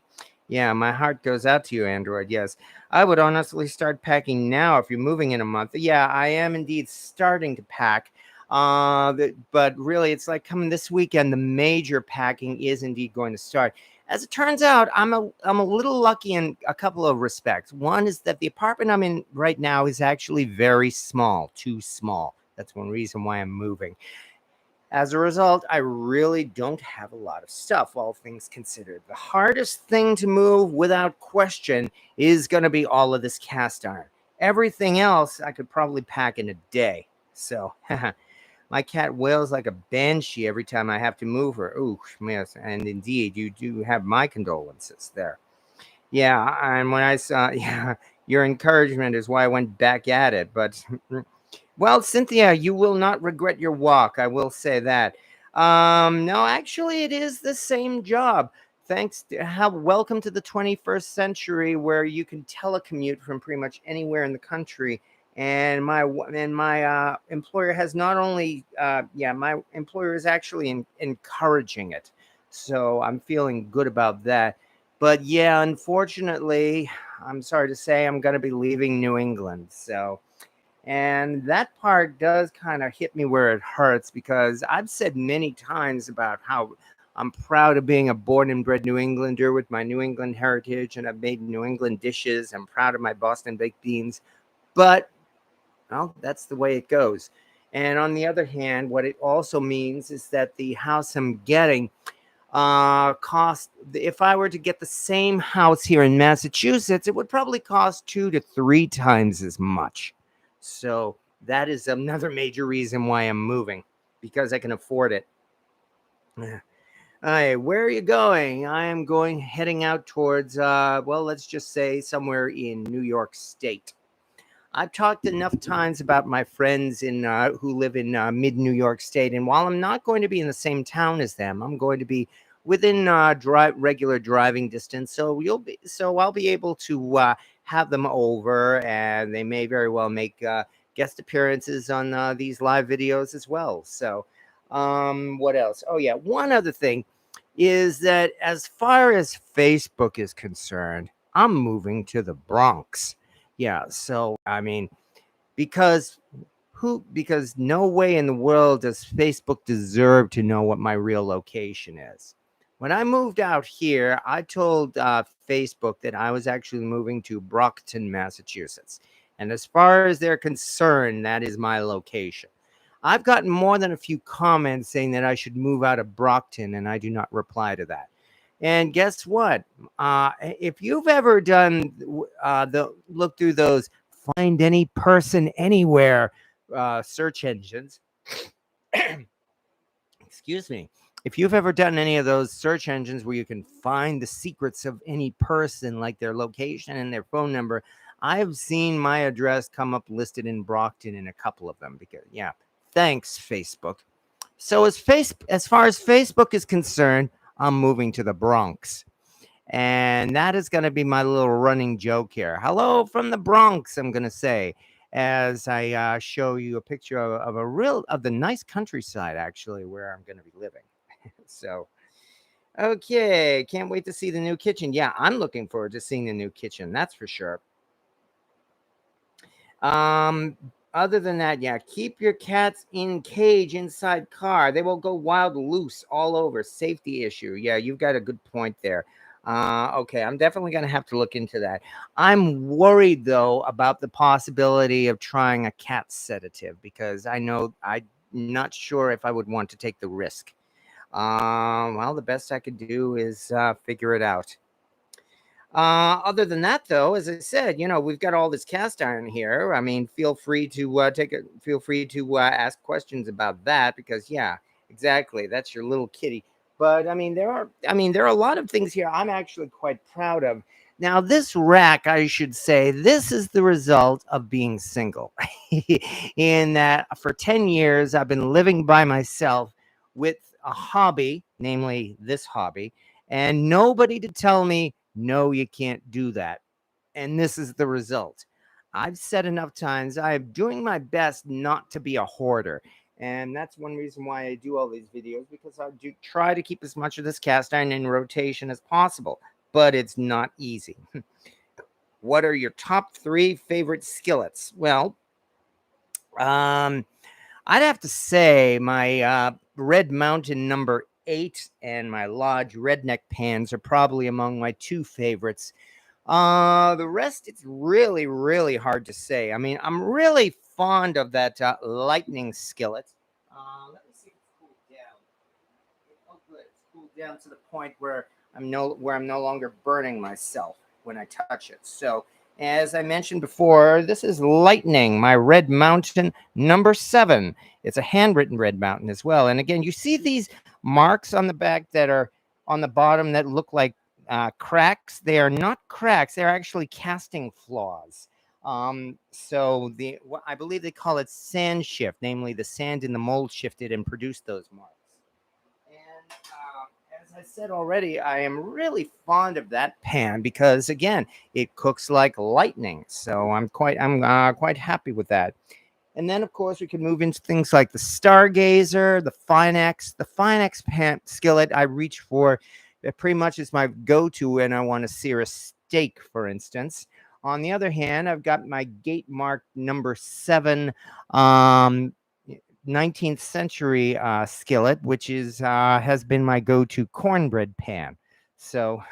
Yeah, my heart goes out to you, Android. Yes, I would honestly start packing now if you're moving in a month. Yeah, I am indeed starting to pack. But really, it's like coming this weekend. The major packing is indeed going to start. As it turns out, I'm a little lucky in a couple of respects. One is that the apartment I'm in right now is actually very small, too small. That's one reason why I'm moving. As a result, I really don't have a lot of stuff, all things considered. The hardest thing to move without question is going to be all of this cast iron. Everything else I could probably pack in a day. So, my cat wails like a banshee every time I have to move her. Ooh, yes, and indeed, you do have my condolences there. Yeah, and when I saw, yeah, your encouragement is why I went back at it. But well, Cynthia, you will not regret your walk. I will say that. No, actually, it is the same job. Thanks to how welcome to the 21st century, where you can telecommute from pretty much anywhere in the country. And my employer has not only my employer is actually encouraging it. So I'm feeling good about that. But yeah, unfortunately, I'm sorry to say I'm going to be leaving New England. And that part does kind of hit me where it hurts because I've said many times about how I'm proud of being a born and bred New Englander with my New England heritage, and I've made New England dishes. I'm proud of my Boston baked beans, but well, that's the way it goes. And on the other hand, what it also means is that the house I'm getting cost, if I were to get the same house here in Massachusetts, it would probably cost 2 to 3 times as much. So that is another major reason why I'm moving, because I can afford it. Hi, where are you going? I am heading out towards, well, let's just say somewhere in New York State. I've talked enough times about my friends in who live in mid New York State, and while I'm not going to be in the same town as them, I'm going to be within regular driving distance. So I'll be able to have them over, and they may very well make guest appearances on these live videos as well. So, what else? Oh yeah, one other thing is that as far as Facebook is concerned, I'm moving to the Bronx. Yeah, so I mean, because because no way in the world does Facebook deserve to know what my real location is. When I moved out here, I told Facebook that I was actually moving to Brockton, Massachusetts. And as far as they're concerned, that is my location. I've gotten more than a few comments saying that I should move out of Brockton, and I do not reply to that. And guess what? If you've ever done the look through those find any person anywhere search engines, excuse me, if you've ever done any of those search engines where you can find the secrets of any person, like their location and their phone number, I've seen my address come up listed in Brockton in a couple of them. Because yeah, thanks Facebook. So as far as Facebook is concerned, I'm moving to the Bronx. And that is going to be my little running joke here. Hello from the Bronx, I'm going to say, as I show you a picture of the nice countryside, actually, where I'm going to be living. So, okay, can't wait to see the new kitchen. Yeah, I'm looking forward to seeing the new kitchen. That's for sure. Um, Other than that, yeah, keep your cats in cage inside car. They will go wild loose all over. Safety issue. Yeah, you've got a good point there. Okay, I'm definitely going to have to look into that. I'm worried though about the possibility of trying a cat sedative because I'm not sure if I would want to take the risk. Well, the best I could do is figure it out. Other than that, though, as I said, we've got all this cast iron here. I mean, feel free to feel free to ask questions about that because, yeah, exactly, that's your little kitty. But there are a lot of things here I'm actually quite proud of. Now, this rack, I should say, this is the result of being single. In that, for 10 years, I've been living by myself with a hobby, namely this hobby, and nobody to tell me, no, you can't do that. And this is the result. I've said enough times, I'm doing my best not to be a hoarder. And that's one reason why I do all these videos, because I do try to keep as much of this cast iron in rotation as possible. But it's not easy. What are your top 3 favorite skillets? Well, I'd have to say my Red Mountain number 8 and my Lodge Redneck pans are probably among my 2 favorites. The rest, it's really, really hard to say. I mean, I'm really fond of that lightning skillet. Let me see if it's cooled down. Oh, good. It's cooled down to the point where I'm no longer burning myself when I touch it. So, as I mentioned before, this is Lightning, my Red Mountain number 7. It's a handwritten Red Mountain as well. And again, you see these marks on the back that are on the bottom that look like cracks. They are not cracks. They're actually casting flaws. I believe they call it sand shift, namely the sand in the mold shifted and produced those marks. And as I said already, I am really fond of that pan because again, it cooks like lightning. So I'm quite happy with that. And then, of course, we can move into things like the Stargazer, the Finex. The Finex pan skillet I reach for. It pretty much is my go-to when I want to sear a steak, for instance. On the other hand, I've got my gate marked number 7 um, 19th century skillet, which is has been my go-to cornbread pan. So,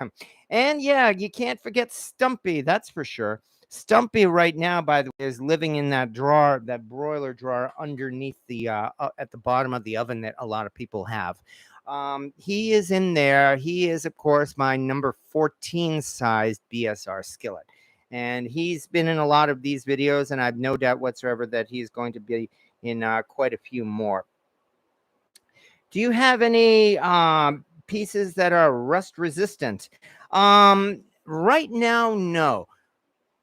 and yeah, you can't forget Stumpy, that's for sure. Stumpy right now, by the way, is living in that drawer, that broiler drawer underneath the at the bottom of the oven that a lot of people have. He is in there. He is, of course, my number 14 sized BSR skillet. And he's been in a lot of these videos, and I've no doubt whatsoever that he's going to be in quite a few more. Do you have any pieces that are rust resistant? Right now, no.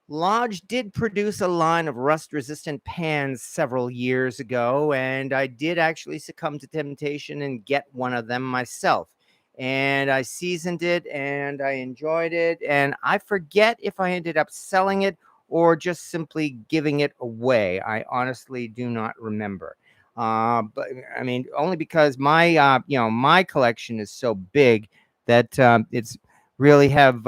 Lodge did produce a line of rust-resistant pans several years ago, and I did actually succumb to temptation and get one of them myself. And I seasoned it, and I enjoyed it, and I forget if I ended up selling it or just simply giving it away. I honestly do not remember. But I mean, only because my my collection is so big that it's really have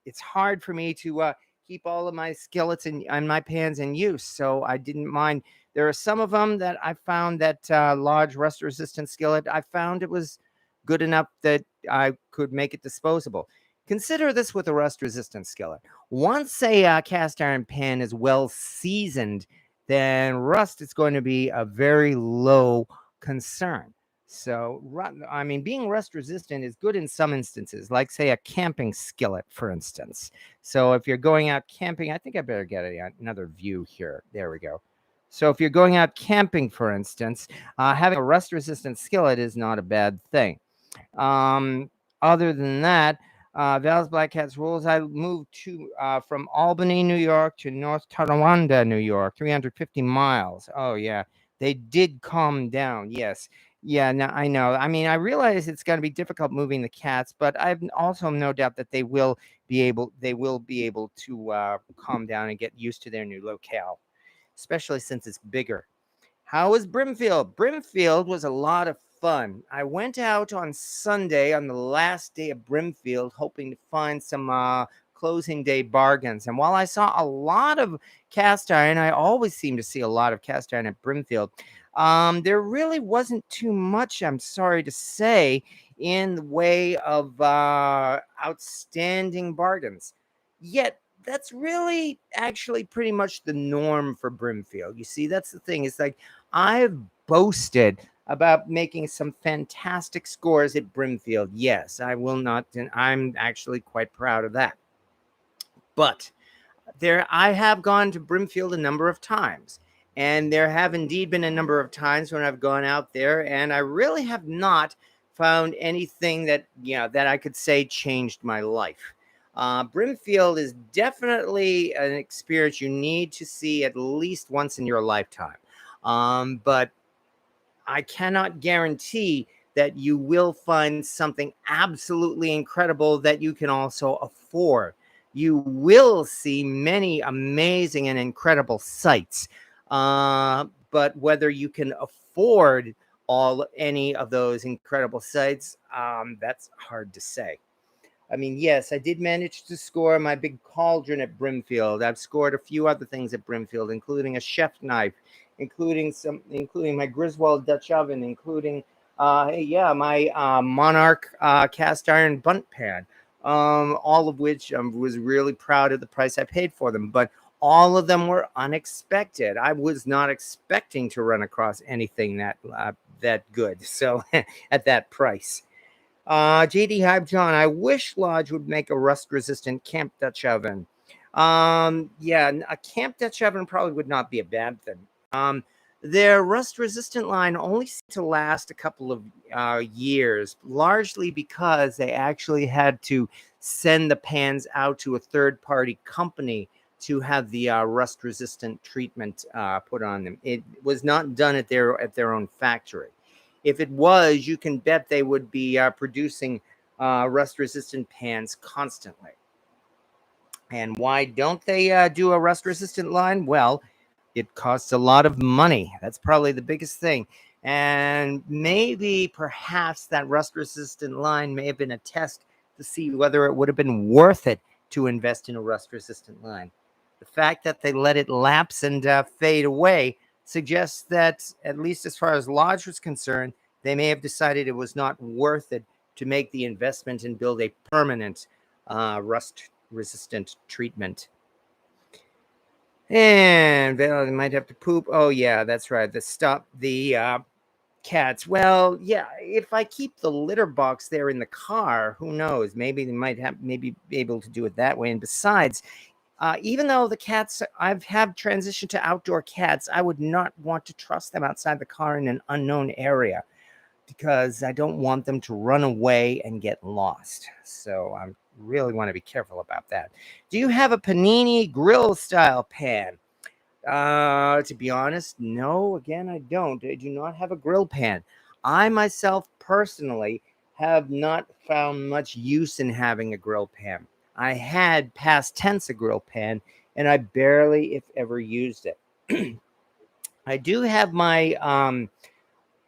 it's hard for me to keep all of my skillets and my pans in use. So I didn't mind. There are some of them that I found that large rust resistant skillet, I found it was good enough that I could make it disposable. Consider this with a rust resistant skillet. Once a cast iron pan is well seasoned, then rust is going to be a very low concern. So, I mean, being rust resistant is good in some instances, like, say, a camping skillet, for instance. So, if you're going out camping, I think I better get another view here. There we go. So, if you're going out camping, for instance, having a rust resistant skillet is not a bad thing. Um, Other than that, Val's Black Cats rules. I moved to from Albany, New York, to North Tonawanda, New York, 350 miles. Oh yeah, they did calm down. Yes, yeah. Now I know. I mean, I realize it's going to be difficult moving the cats, but I've also no doubt that they will be able. They will be able to calm down and get used to their new locale, especially since it's bigger. How was Brimfield? Brimfield was a lot of fun. I went out on Sunday on the last day of Brimfield, hoping to find some closing day bargains. And while I saw a lot of cast iron, I always seem to see a lot of cast iron at Brimfield. There really wasn't too much, I'm sorry to say, in the way of outstanding bargains. Yet that's really actually pretty much the norm for Brimfield. You see, that's the thing. It's like I've boasted about making some fantastic scores at Brimfield. Yes, I will not, and I'm actually quite proud of that. But I have gone to Brimfield a number of times, and there have indeed been a number of times when I've gone out there, and I really have not found anything that that I could say changed my life. Brimfield is definitely an experience you need to see at least once in your lifetime. But I cannot guarantee that you will find something absolutely incredible that you can also afford. You will see many amazing and incredible sights, but whether you can afford any of those incredible sights, that's hard to say. I mean, yes, I did manage to score my big cauldron at Brimfield. I've scored a few other things at Brimfield, including a chef knife, including my Griswold Dutch oven, including, my Monarch cast iron bunt pan. All of which I was really proud of the price I paid for them. But all of them were unexpected. I was not expecting to run across anything that good. So at that price. JD Hype John, I wish Lodge would make a rust-resistant camp Dutch oven. Yeah, a camp Dutch oven probably would not be a bad thing. Their rust-resistant line only seemed to last a couple of years, largely because they actually had to send the pans out to a third-party company to have the rust-resistant treatment put on them. It was not done at their own factory. If it was, you can bet they would be producing rust-resistant pans constantly. And why don't they do a rust-resistant line? Well, it costs a lot of money. That's probably the biggest thing. And perhaps that rust-resistant line may have been a test to see whether it would have been worth it to invest in a rust-resistant line. The fact that they let it lapse and fade away suggests that, at least as far as Lodge was concerned, they may have decided it was not worth it to make the investment and build a permanent rust-resistant treatment. And they might have to poop. Oh, yeah, that's right. Stop the cats. Well, yeah, if I keep the litter box there in the car, who knows? Maybe they might be able to do it that way. And besides, even though the cats, have transitioned to outdoor cats, I would not want to trust them outside the car in an unknown area, because I don't want them to run away and get lost. So I really want to be careful about that. Do you have a panini grill style pan? To be honest, no. Again, I don't. I do not have a grill pan. I myself personally have not found much use in having a grill pan. I had past tense a grill pan, and I barely, if ever, used it. I do have my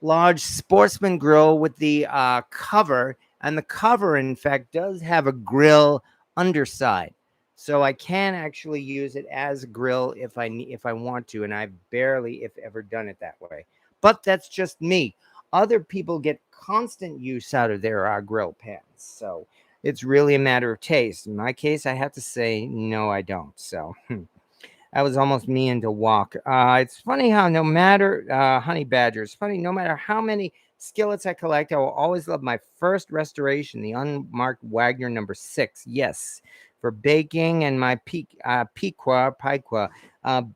large sportsman grill with the cover, and the cover, in fact, does have a grill underside, so I can actually use it as a grill if I want to, and I've barely, if ever, done it that way. But that's just me. Other people get constant use out of their grill pans, so it's really a matter of taste. In my case, I have to say no, I don't. So that was almost me into walk. It's funny how no matter, honey badger, it's funny, no matter how many skillets I collect, I will always love my first restoration, the unmarked Wagner number 6. Yes, for baking, and my piqua,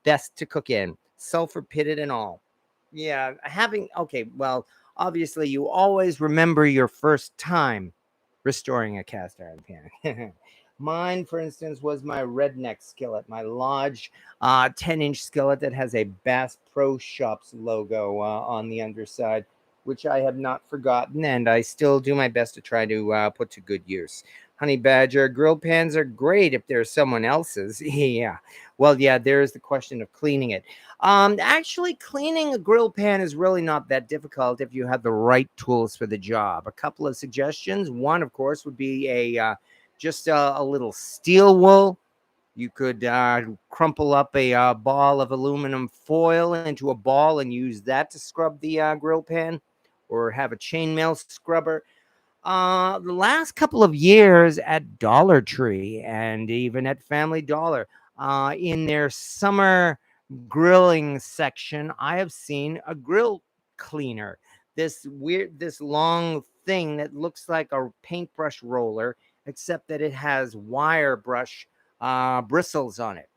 best to cook in, sulfur pitted and all. Yeah, okay, well, obviously you always remember your first time restoring a cast iron pan. Mine, for instance, was my redneck skillet, my Lodge 10-inch skillet that has a Bass Pro Shops logo on the underside, which I have not forgotten, and I still do my best to try to put to good use. Honey badger, grill pans are great if they're someone else's. Yeah. Well, yeah, there's the question of cleaning it. Actually, cleaning a grill pan is really not that difficult if you have the right tools for the job. A couple of suggestions. One, of course, would be just a little steel wool. You could crumple up a ball of aluminum foil into a ball and use that to scrub the grill pan, or have a chainmail scrubber. The last couple of years at Dollar Tree and even at Family Dollar, in their summer grilling section, I have seen a grill cleaner. This long thing that looks like a paintbrush roller, except that it has wire brush bristles on it.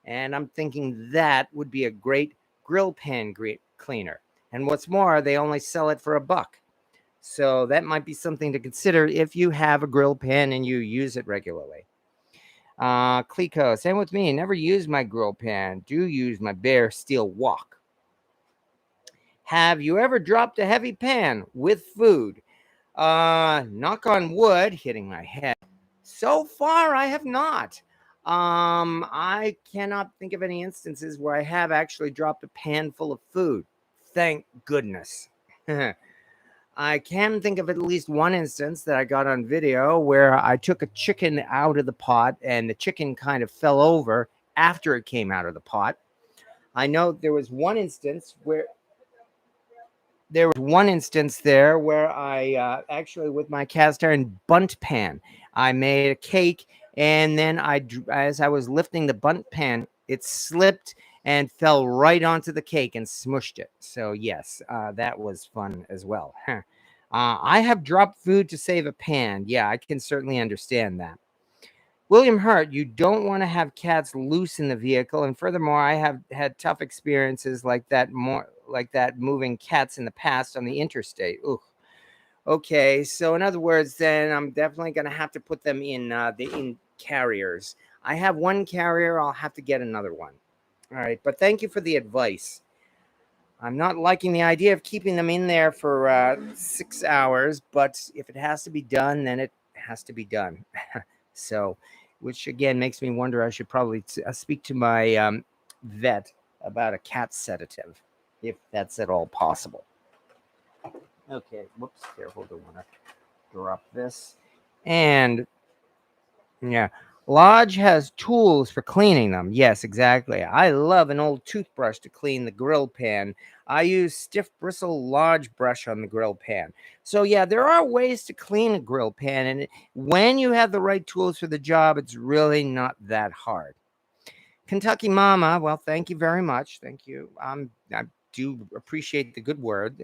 And I'm thinking that would be a great grill pan cleaner. And what's more, they only sell it for $1. So that might be something to consider if you have a grill pan and you use it regularly. Clico, same with me. Never use my grill pan. Do use my bare steel wok. Have you ever dropped a heavy pan with food? Knock on wood, hitting my head. So far, I have not. I cannot think of any instances where I have actually dropped a pan full of food. Thank goodness. I can think of at least one instance that I got on video where I took a chicken out of the pot and the chicken kind of fell over after it came out of the pot. I know there was one instance where I actually, with my cast iron bunt pan, I made a cake, and then as I was lifting the bunt pan, it slipped and fell right onto the cake and smushed it. So yes, that was fun as well. I have dropped food to save a pan. Yeah, I can certainly understand that. William Hurt, you don't want to have cats loose in the vehicle, and furthermore, I have had tough experiences like that moving cats in the past on the interstate. Ooh. Okay, so in other words, then I'm definitely going to have to put them in in carriers. I have one carrier. I'll have to get another one. All right, but thank you for the advice. I'm not liking the idea of keeping them in there for 6 hours, but if it has to be done, then it has to be done. So, which again makes me wonder, I should probably speak to my vet about a cat sedative, if that's at all possible. Okay, whoops, careful, don't want to drop this. And yeah, Lodge has tools for cleaning them. Yes, exactly. I love an old toothbrush to clean the grill pan. I use stiff bristle Lodge brush on the grill pan. So yeah, there are ways to clean a grill pan, and when you have the right tools for the job, it's really not that hard. Kentucky Mama, well, thank you very much. Thank you. I do appreciate the good word.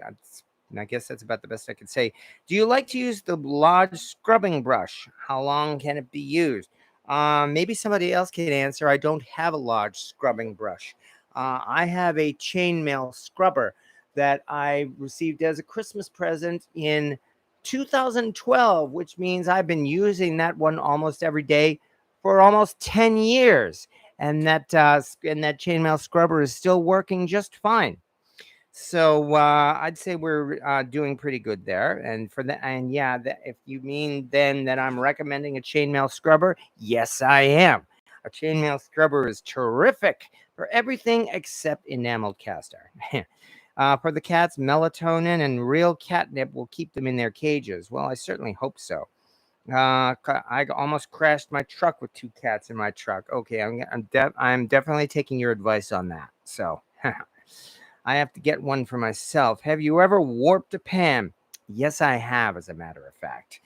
I guess that's about the best I could say. Do you like to use the Lodge scrubbing brush? How long can it be used? Maybe somebody else can answer. I don't have a Lodge scrubbing brush. I have a chainmail scrubber that I received as a Christmas present in 2012, which means I've been using that one almost every day for almost 10 years, and that chainmail scrubber is still working just fine. So I'd say we're doing pretty good there. And for that, and yeah, if you mean then that I'm recommending a chainmail scrubber, yes, I am. A chainmail scrubber is terrific for everything except enameled cast iron. For the cats, melatonin and real catnip will keep them in their cages. Well, I certainly hope so. I almost crashed my truck with two cats in my truck. Okay, I'm definitely taking your advice on that. So I have to get one for myself. Have you ever warped a pan? Yes, I have, as a matter of fact.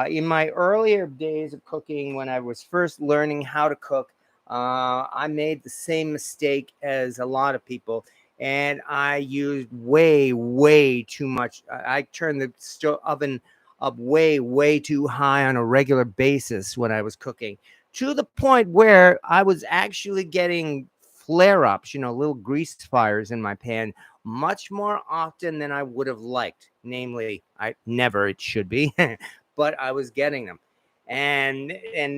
In my earlier days of cooking, when I was first learning how to cook, I made the same mistake as a lot of people, and I used way too much. I turned the oven up way too high on a regular basis when I was cooking, to the point where I was actually getting flare ups, little grease fires in my pan much more often than I would have liked. Namely, I never, it should be, but I was getting them. And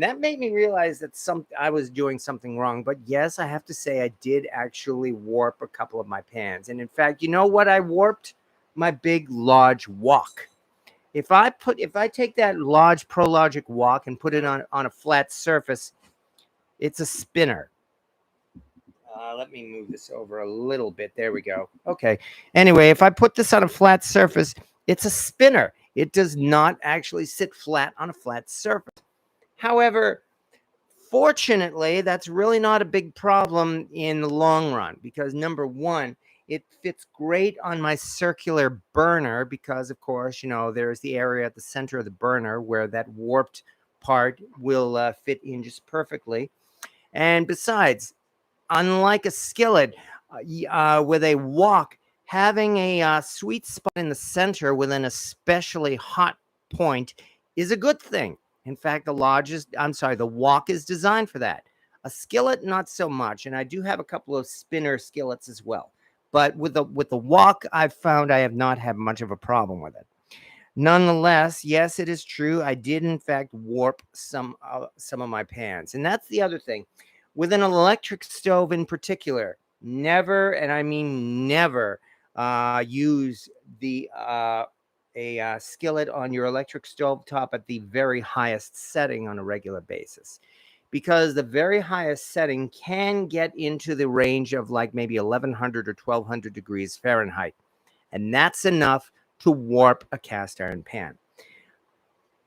that made me realize that I was doing something wrong. But yes, I have to say I did actually warp a couple of my pans. And in fact, you know what I warped? My big Lodge wok. If I take that Lodge ProLogic wok and put it on a flat surface, it's a spinner. Let me move this over a little bit. There we go. Okay. Anyway, if I put this on a flat surface, it's a spinner. It does not actually sit flat on a flat surface. However, fortunately, that's really not a big problem in the long run because, number one, it fits great on my circular burner because, of course, there's the area at the center of the burner where that warped part will fit in just perfectly. And besides, unlike a skillet, with a wok, having a sweet spot in the center with an especially hot point is a good thing. In fact, the wok is designed for that. A skillet, not so much. And I do have a couple of spinner skillets as well. But with the wok, I've found I have not had much of a problem with it. Nonetheless, yes, it is true. I did in fact warp some of my pans, and that's the other thing. With an electric stove in particular, never, and I mean never, use a skillet on your electric stove top at the very highest setting on a regular basis, because the very highest setting can get into the range of like maybe 1100 or 1200 degrees Fahrenheit, and that's enough to warp a cast iron pan.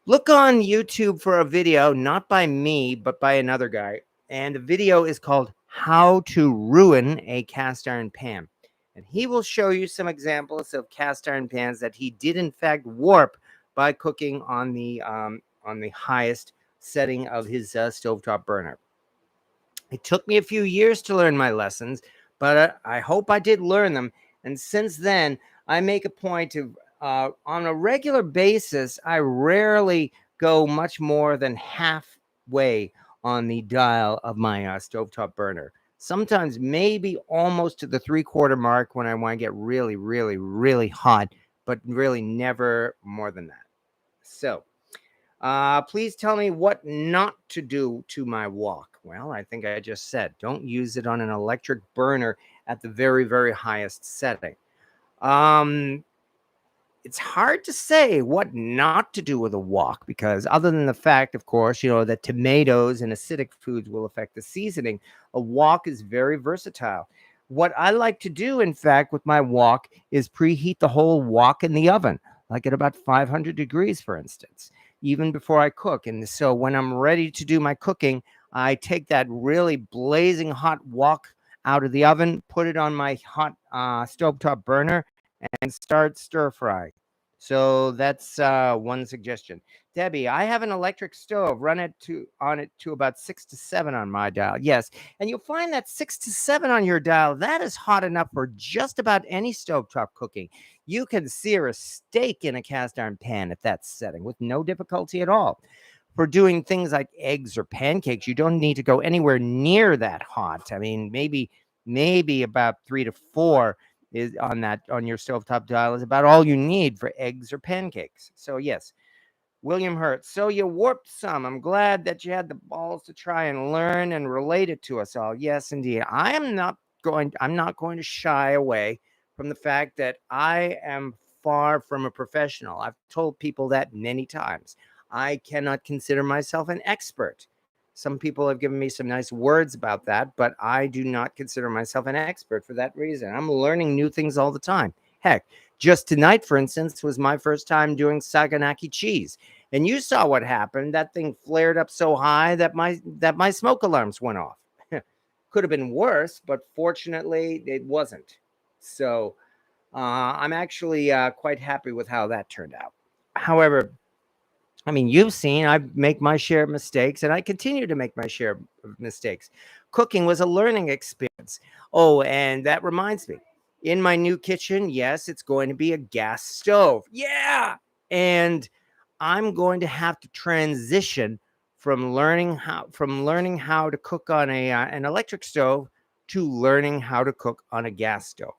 Look on YouTube for a video, not by me, but by another guy. And the video is called How to Ruin a Cast Iron Pan. And he will show you some examples of cast iron pans that he did in fact warp by cooking on the highest setting of his stovetop burner. It took me a few years to learn my lessons, but I hope I did learn them. And since then, I make a point of, on a regular basis, I rarely go much more than halfway on the dial of my stovetop burner. Sometimes maybe almost to the 3/4 mark when I want to get really hot, but really never more than that. So, please tell me what not to do to my wok. Well, I think I just said, don't use it on an electric burner at the very highest setting. It's hard to say what not to do with a wok because, other than the fact, of course, that tomatoes and acidic foods will affect the seasoning, a wok is very versatile. What I like to do, in fact, with my wok is preheat the whole wok in the oven, like at about 500 degrees, for instance. even before I cook. And so when I'm ready to do my cooking, I take that really blazing hot wok out of the oven, put it on my hot stovetop burner, and start stir fry. So that's one suggestion. Debbie, I have an electric stove. Run it to about 6 to 7 on my dial. Yes, and you'll find that 6 to 7 on your dial, that is hot enough for just about any stovetop cooking. You can sear a steak in a cast iron pan at that setting with no difficulty at all. For doing things like eggs or pancakes, you don't need to go anywhere near that hot. I mean, maybe about 3 to 4 is on your stovetop dial is about all you need for eggs or pancakes. So yes, William Hurt. So you warped some. I'm glad that you had the balls to try and learn and relate it to us all. Yes, indeed. I'm not going to shy away from the fact that I am far from a professional. I've told people that many times. I cannot consider myself an expert. Some people have given me some nice words about that, but I do not consider myself an expert for that reason. I'm learning new things all the time. Heck, just tonight, for instance, was my first time doing saganaki cheese. And you saw what happened. That thing flared up so high that my smoke alarms went off. Could have been worse, but fortunately it wasn't. So I'm actually quite happy with how that turned out. However, I mean, you've seen I make my share of mistakes, and I continue to make my share of mistakes. Cooking was a learning experience. Oh, and that reminds me, in my new kitchen, yes, it's going to be a gas stove. Yeah. And I'm going to have to transition from learning how to cook on an electric stove to learning how to cook on a gas stove.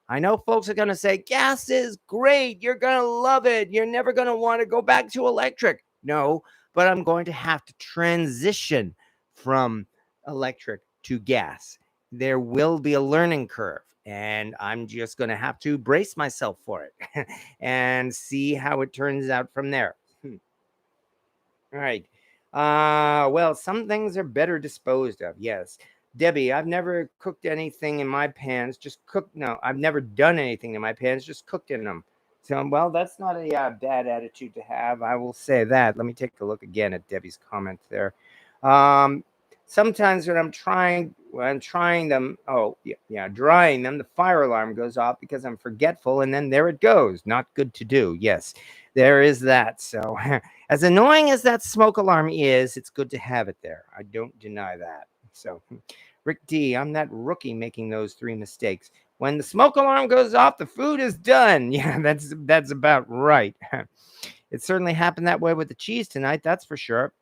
I know folks are going to say gas is great. You're going to love it. You're never going to want to go back to electric. No, but I'm going to have to transition from electric to gas. There will be a learning curve, and I'm just going to have to brace myself for it and see how it turns out from there. All right. Well, some things are better disposed of. Yes. Debbie, I've never cooked anything in my pans. No, I've never done anything in my pans. Just cooked in them. So, well, that's not a bad attitude to have. I will say that. Let me take a look again at Debbie's comment there. Um, Sometimes when I'm trying them, drying them, the fire alarm goes off because I'm forgetful, and then there it goes. Not good to do. Yes, there is that. So, as annoying as that smoke alarm is, it's good to have it there. I don't deny that. So, Rick D, I'm that rookie making those 3 mistakes. When the smoke alarm goes off, the food is done. Yeah, that's about right. It certainly happened that way with the cheese tonight, that's for sure.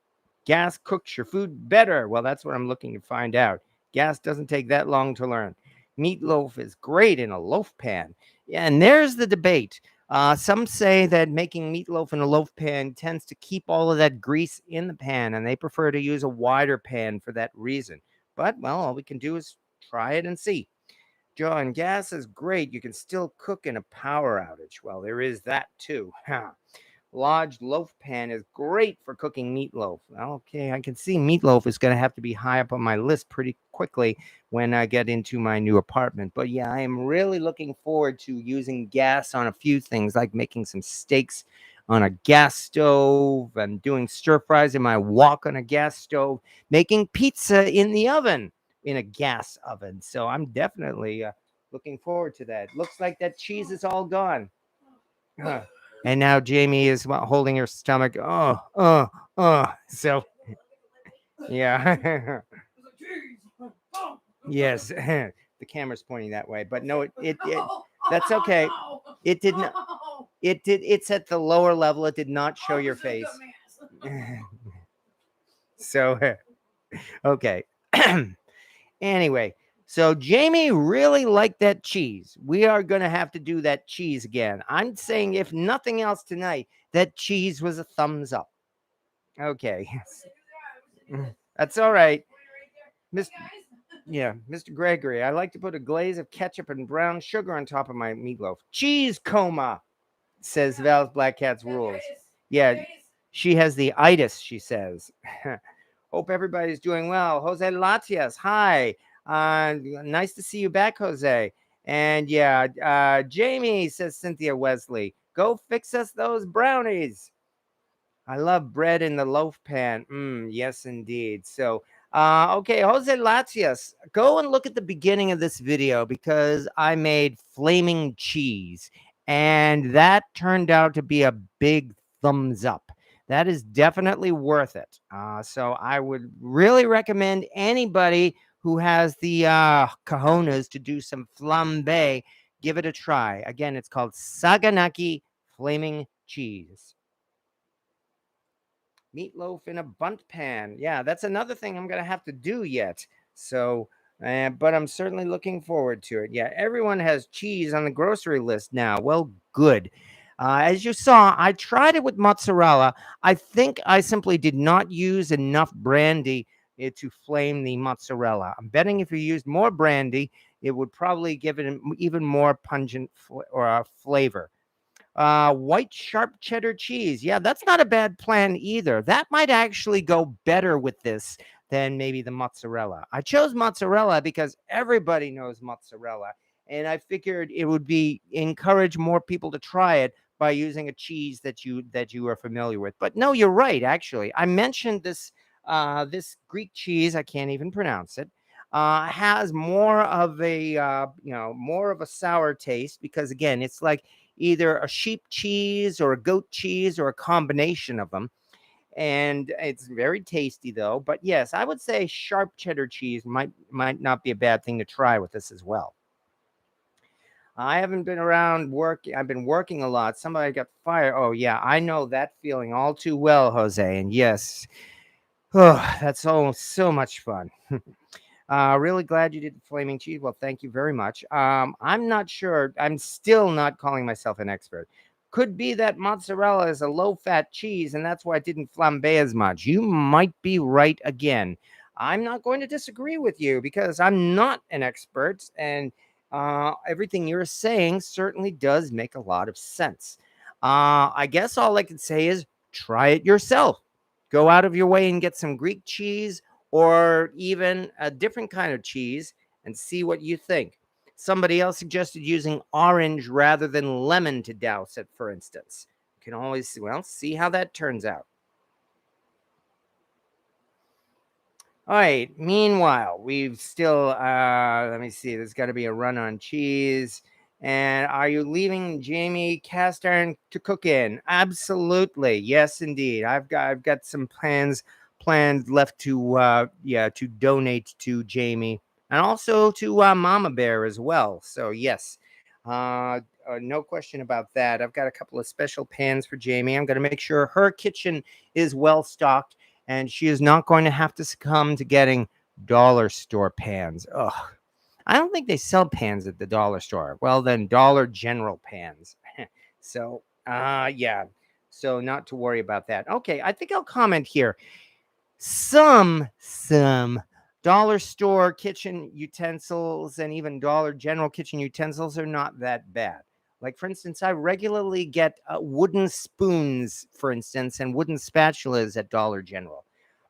Gas cooks your food better. Well, that's what I'm looking to find out. Gas doesn't take that long to learn. Meatloaf is great in a loaf pan. Yeah, and there's the debate. Some say that making meatloaf in a loaf pan tends to keep all of that grease in the pan, and they prefer to use a wider pan for that reason. But, well, all we can do is try it and see. John, gas is great. You can still cook in a power outage. Well, there is that too. Large loaf pan is great for cooking meatloaf. Okay, I can see meatloaf is going to have to be high up on my list pretty quickly when I get into my new apartment. But yeah, I am really looking forward to using gas on a few things, like making some steaks on a gas stove and doing stir fries in my wok on a gas stove, making pizza in the oven in a gas oven. So I'm definitely looking forward to that. Looks like that cheese is all gone. And now Jamie is holding her stomach. So, yeah. Yes, the camera's pointing that way, but no, it that's okay. It did not. It's at the lower level. It did not show your face. So, okay. Anyway, so Jamie really liked that cheese. We are going to have to do that cheese again. I'm saying, if nothing else tonight, that cheese was a thumbs up. Okay. That's all right. Mr. Gregory, I like to put a glaze of ketchup and brown sugar on top of my meatloaf. Cheese coma, says Val's Black Cat's rules. Yeah, she has the itis, she says. Hope everybody's doing well. Jose Latias, hi. Nice to see you back, Jose. And yeah, Jamie, says Cynthia Wesley, go fix us those brownies. I love bread in the loaf pan. Yes, indeed. So, okay, Jose Latias, go and look at the beginning of this video because I made flaming cheese, and that turned out to be a big thumbs up. That is definitely worth it. So I would really recommend anybody who has the cojones to do some flambe, give it a try. Again, it's called saganaki flaming cheese. Meatloaf in a bunt pan. Yeah, that's another thing I'm going to have to do yet. So, but I'm certainly looking forward to it. Yeah, everyone has cheese on the grocery list now. Well, good. As you saw, I tried it with mozzarella. I think I simply did not use enough brandy to flame the mozzarella. I'm betting if you used more brandy, it would probably give it an even more pungent flavor. White sharp cheddar cheese. Yeah, that's not a bad plan either. That might actually go better with this than maybe the mozzarella. I chose mozzarella because everybody knows mozzarella, and I figured it would be encourage more people to try it by using a cheese that you are familiar with. But no, you're right. Actually, I mentioned this Greek cheese. I can't even pronounce it. Has more of a more of a sour taste because again, it's like either a sheep cheese or a goat cheese or a combination of them. And it's very tasty though. But yes, I would say sharp cheddar cheese might not be a bad thing to try with this as well. I haven't been around working. I've been working a lot. Somebody got fired. Oh yeah, I know that feeling all too well, Jose. And yes, oh, that's so much fun. Really glad you did the flaming cheese. Well, thank you very much. I'm not sure. I'm still not calling myself an expert. Could be that mozzarella is a low-fat cheese, and that's why it didn't flambe as much. You might be right again. I'm not going to disagree with you because I'm not an expert, and everything you're saying certainly does make a lot of sense. I guess all I can say is try it yourself. Go out of your way and get some Greek cheese or even a different kind of cheese and see what you think. Somebody else suggested using orange rather than lemon to douse it, for instance. You can always, well, see how that turns out. All right. Meanwhile, we've still, let me see, there's got to be a run on cheese. And are you leaving Jamie cast iron to cook in? Absolutely. Yes, indeed. I've got some plans left to, to donate to Jamie and also to Mama Bear as well. So, yes, no question about that. I've got a couple of special pans for Jamie. I'm going to make sure her kitchen is well stocked and she is not going to have to succumb to getting dollar store pans. Ugh. I don't think they sell pans at the dollar store. Well, then Dollar General pans. So, yeah. So not to worry about that. Okay, I think I'll comment here. Some dollar store kitchen utensils and even Dollar General kitchen utensils are not that bad. Like, for instance, I regularly get wooden spoons, for instance, and wooden spatulas at Dollar General.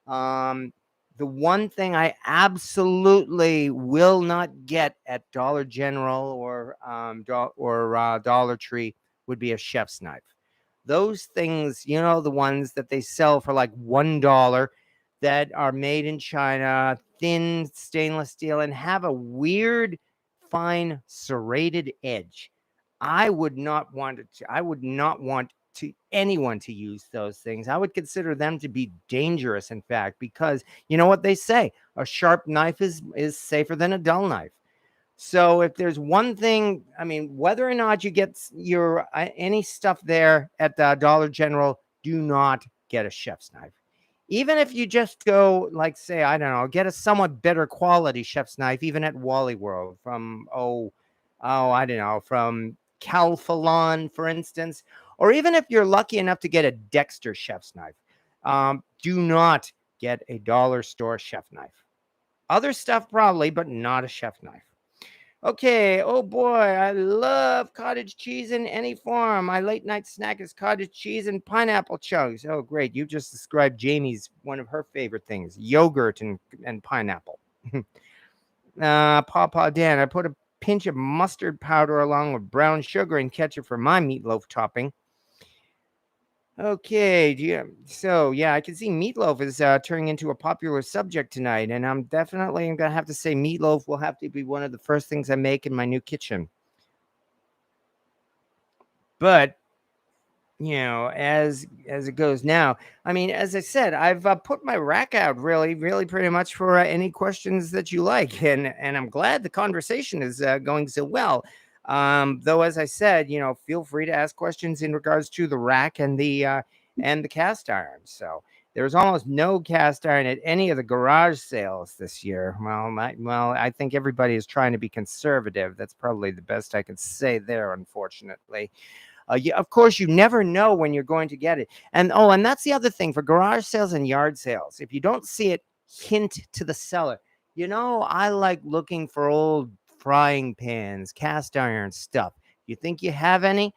Um, the one thing I absolutely will not get at Dollar General or Dollar Tree would be a chef's knife. Those things, the ones that they sell for like $1 that are made in China, thin stainless steel, and have a weird, fine serrated edge. I would not want it to. I would not want to anyone to use those things. I would consider them to be dangerous, in fact, because you know what they say: a sharp knife is safer than a dull knife. So if there's one thing, I mean, whether or not you get your any stuff there at the Dollar General, do not get a chef's knife. Even if you just go, like, say, I don't know, get a somewhat better quality chef's knife, even at Wally World from I don't know, from Calphalon, for instance, or even if you're lucky enough to get a Dexter chef's knife, do not get a dollar store chef knife. Other stuff probably, but not a chef knife. Okay. Oh boy, I love cottage cheese in any form. My late night snack is cottage cheese and pineapple chunks. Oh, great. You just described Jamie's one of her favorite things, yogurt and pineapple. Papa Dan, I put a pinch of mustard powder along with brown sugar and ketchup for my meatloaf topping. Okay, so yeah, I can see meatloaf is turning into a popular subject tonight, and I'm gonna have to say meatloaf will have to be one of the first things I make in my new kitchen. But as it goes now, I mean, as I said, I've put my rack out really pretty much for any questions that you like, and I'm glad the conversation is going so well. Though, as I said, feel free to ask questions in regards to the rack and the cast iron. So there's almost no cast iron at any of the garage sales this year. Well, I think everybody is trying to be conservative. That's probably the best I could say there, unfortunately. Of course, you never know when you're going to get it. And that's the other thing for garage sales and yard sales. If you don't see it, hint to the seller. I like looking for old frying pans, cast iron stuff. You think you have any?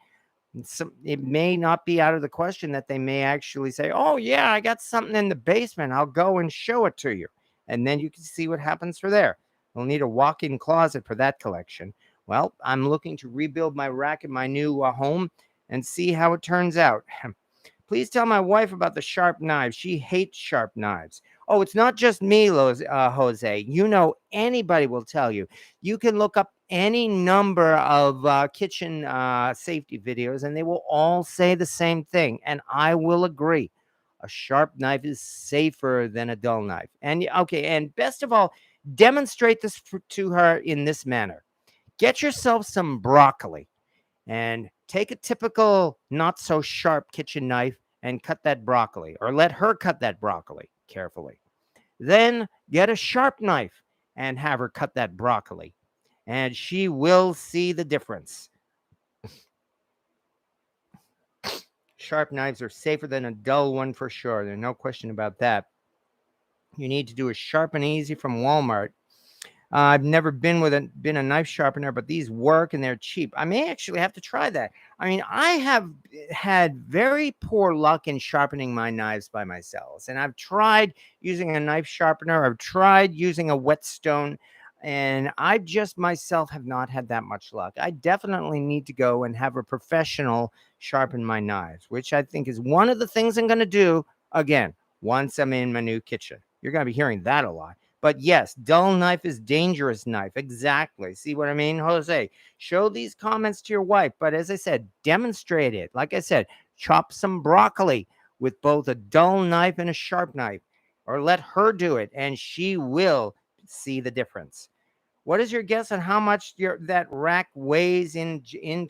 It may not be out of the question that they may actually say, "Oh yeah, I got something in the basement. I'll go and show it to you," and then you can see what happens for there. We'll need a walk-in closet for that collection. Well, I'm looking to rebuild my rack in my new home and see how it turns out. Please tell my wife about the sharp knives. She hates sharp knives. Oh, it's not just me, Jose. Anybody will tell you. You can look up any number of kitchen safety videos, and they will all say the same thing. And I will agree. A sharp knife is safer than a dull knife. And okay, and best of all, demonstrate this to her in this manner. Get yourself some broccoli and take a typical not so sharp kitchen knife and cut that broccoli, or let her cut that broccoli carefully. Then get a sharp knife and have her cut that broccoli, and she will see the difference. Sharp knives are safer than a dull one for sure. There's no question about that. You need to do a sharp and easy from Walmart. I've never been a knife sharpener, but these work and they're cheap. I may actually have to try that. I mean, I have had very poor luck in sharpening my knives by myself, and I've tried using a knife sharpener. I've tried using a whetstone, and I just myself have not had that much luck. I definitely need to go and have a professional sharpen my knives, which I think is one of the things I'm going to do again once I'm in my new kitchen. You're going to be hearing that a lot. But yes, dull knife is dangerous knife. Exactly. See what I mean, Jose? Show these comments to your wife. But as I said, demonstrate it. Like I said, chop some broccoli with both a dull knife and a sharp knife, or let her do it, and she will see the difference. What is your guess on how much that rack weighs in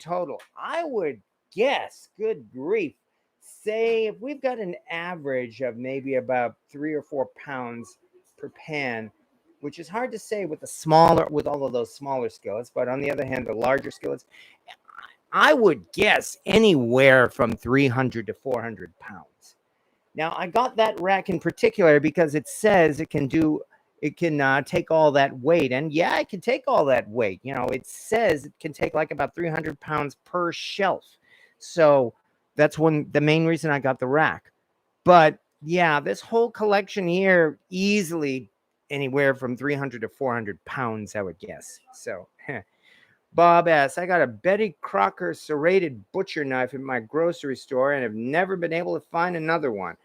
total? I would guess, good grief, say if we've got an average of maybe about 3 or 4 pounds per pan, which is hard to say with all of those smaller skillets, but on the other hand, the larger skillets, I would guess anywhere from 300 to 400 pounds. Now, I got that rack in particular because it says it can take all that weight. And yeah, it can take all that weight. It says it can take like about 300 pounds per shelf. So that's the main reason I got the rack. But yeah, this whole collection here, easily anywhere from 300 to 400 pounds, I would guess. So, Bob asks, I got a Betty Crocker serrated butcher knife in my grocery store and have never been able to find another one.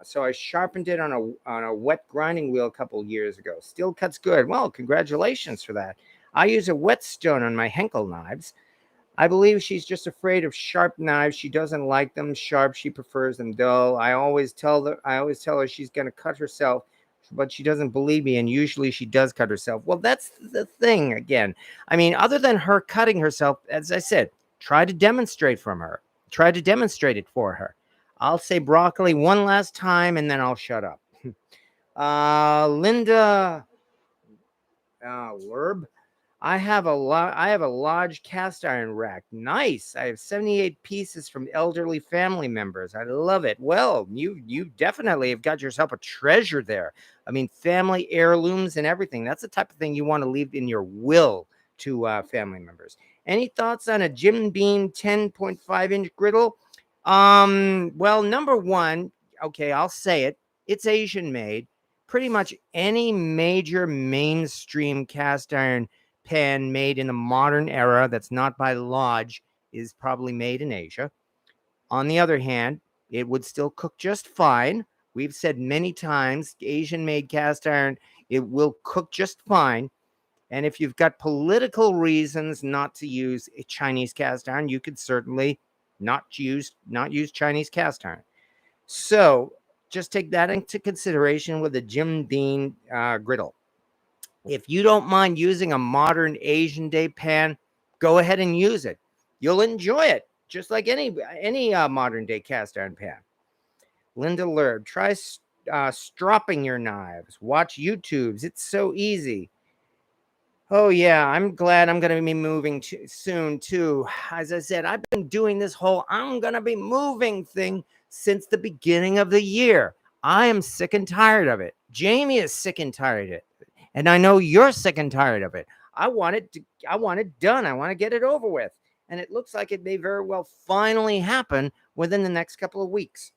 So I sharpened it on a wet grinding wheel a couple years ago. Still cuts good. Well, congratulations for that. I use a whetstone on my Henkel knives. I believe she's just afraid of sharp knives. She doesn't like them sharp. She prefers them dull. I always tell her she's going to cut herself, but she doesn't believe me, and usually she does cut herself. Well, that's the thing again. I mean, other than her cutting herself, as I said, try to demonstrate from her. Try to demonstrate it for her. I'll say broccoli one last time, and then I'll shut up. Linda Lerb. I have a large cast iron rack. Nice. I have 78 pieces from elderly family members. I love it. Well, you definitely have got yourself a treasure there. I mean, family heirlooms and everything. That's the type of thing you want to leave in your will to family members. Any thoughts on a Jim Beam 10.5-inch griddle? Well, number one, okay, I'll say it. It's Asian made. Pretty much any major mainstream cast iron pan made in the modern era that's not by Lodge is probably made in Asia. On the other hand, It would still cook just fine. We've said many times, Asian made cast iron, it will cook just fine. And if you've got political reasons not to use a Chinese cast iron, you could certainly not use Chinese cast iron. So just take that into consideration with the Jim Beam griddle. If you don't mind using a modern Asian day pan, go ahead and use it. You'll enjoy it, just like any modern day cast iron pan. Linda Lerb, try stropping your knives. Watch YouTubes. It's so easy. Oh yeah, I'm glad I'm going to be moving soon too. As I said, I've been doing this whole I'm going to be moving thing since the beginning of the year. I am sick and tired of it. Jamie is sick and tired of it. And I know you're sick and tired of it. I want it done. I want to get it over with. And it looks like it may very well finally happen within the next couple of weeks.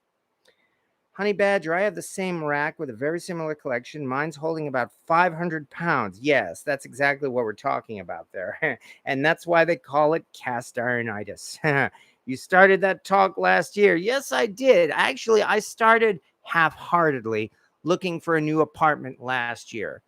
Honey Badger, I have the same rack with a very similar collection. Mine's holding about 500 pounds. Yes, that's exactly what we're talking about there. And that's why they call it cast ironitis. You started that talk last year. Yes, I did. Actually, I started half-heartedly looking for a new apartment last year.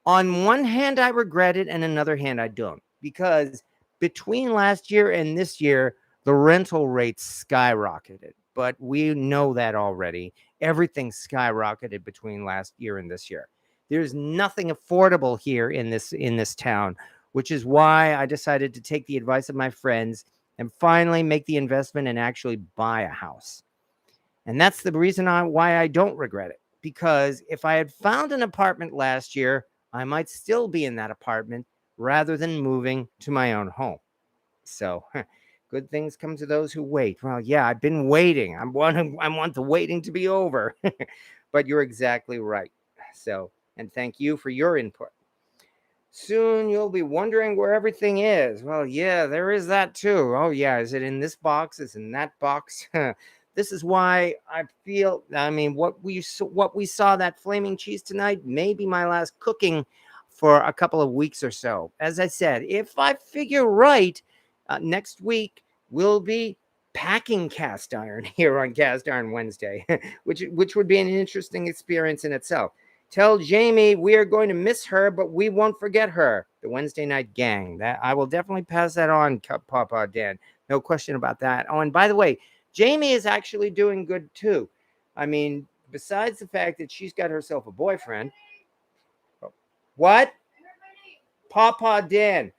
On one hand, I regret it, and another hand, I don't. Because between last year and this year, the rental rates skyrocketed. But we know that already. Everything skyrocketed between last year and this year. There's nothing affordable here in this town, which is why I decided to take the advice of my friends and finally make the investment and actually buy a house. And that's the reason why I don't regret it. Because if I had found an apartment last year, I might still be in that apartment rather than moving to my own home. So good things come to those who wait. Well, yeah, I've been waiting. I want the waiting to be over. But you're exactly right. So, and thank you for your input. Soon you'll be wondering where everything is. Well, yeah, there is that too. Oh, yeah, is it in this box? Is it in that box? This is why I feel, I mean, what we saw that flaming cheese tonight may be my last cooking for a couple of weeks or so. As I said, if I figure right, next week we'll be packing cast iron here on Cast Iron Wednesday, which would be an interesting experience in itself. Tell Jamie we are going to miss her, but we won't forget her. The Wednesday night gang. That I will definitely pass that on, Papa Dan. No question about that. Oh, and by the way, Jamie is actually doing good too. I mean, besides the fact that she's got herself a boyfriend. What? Papa Dan.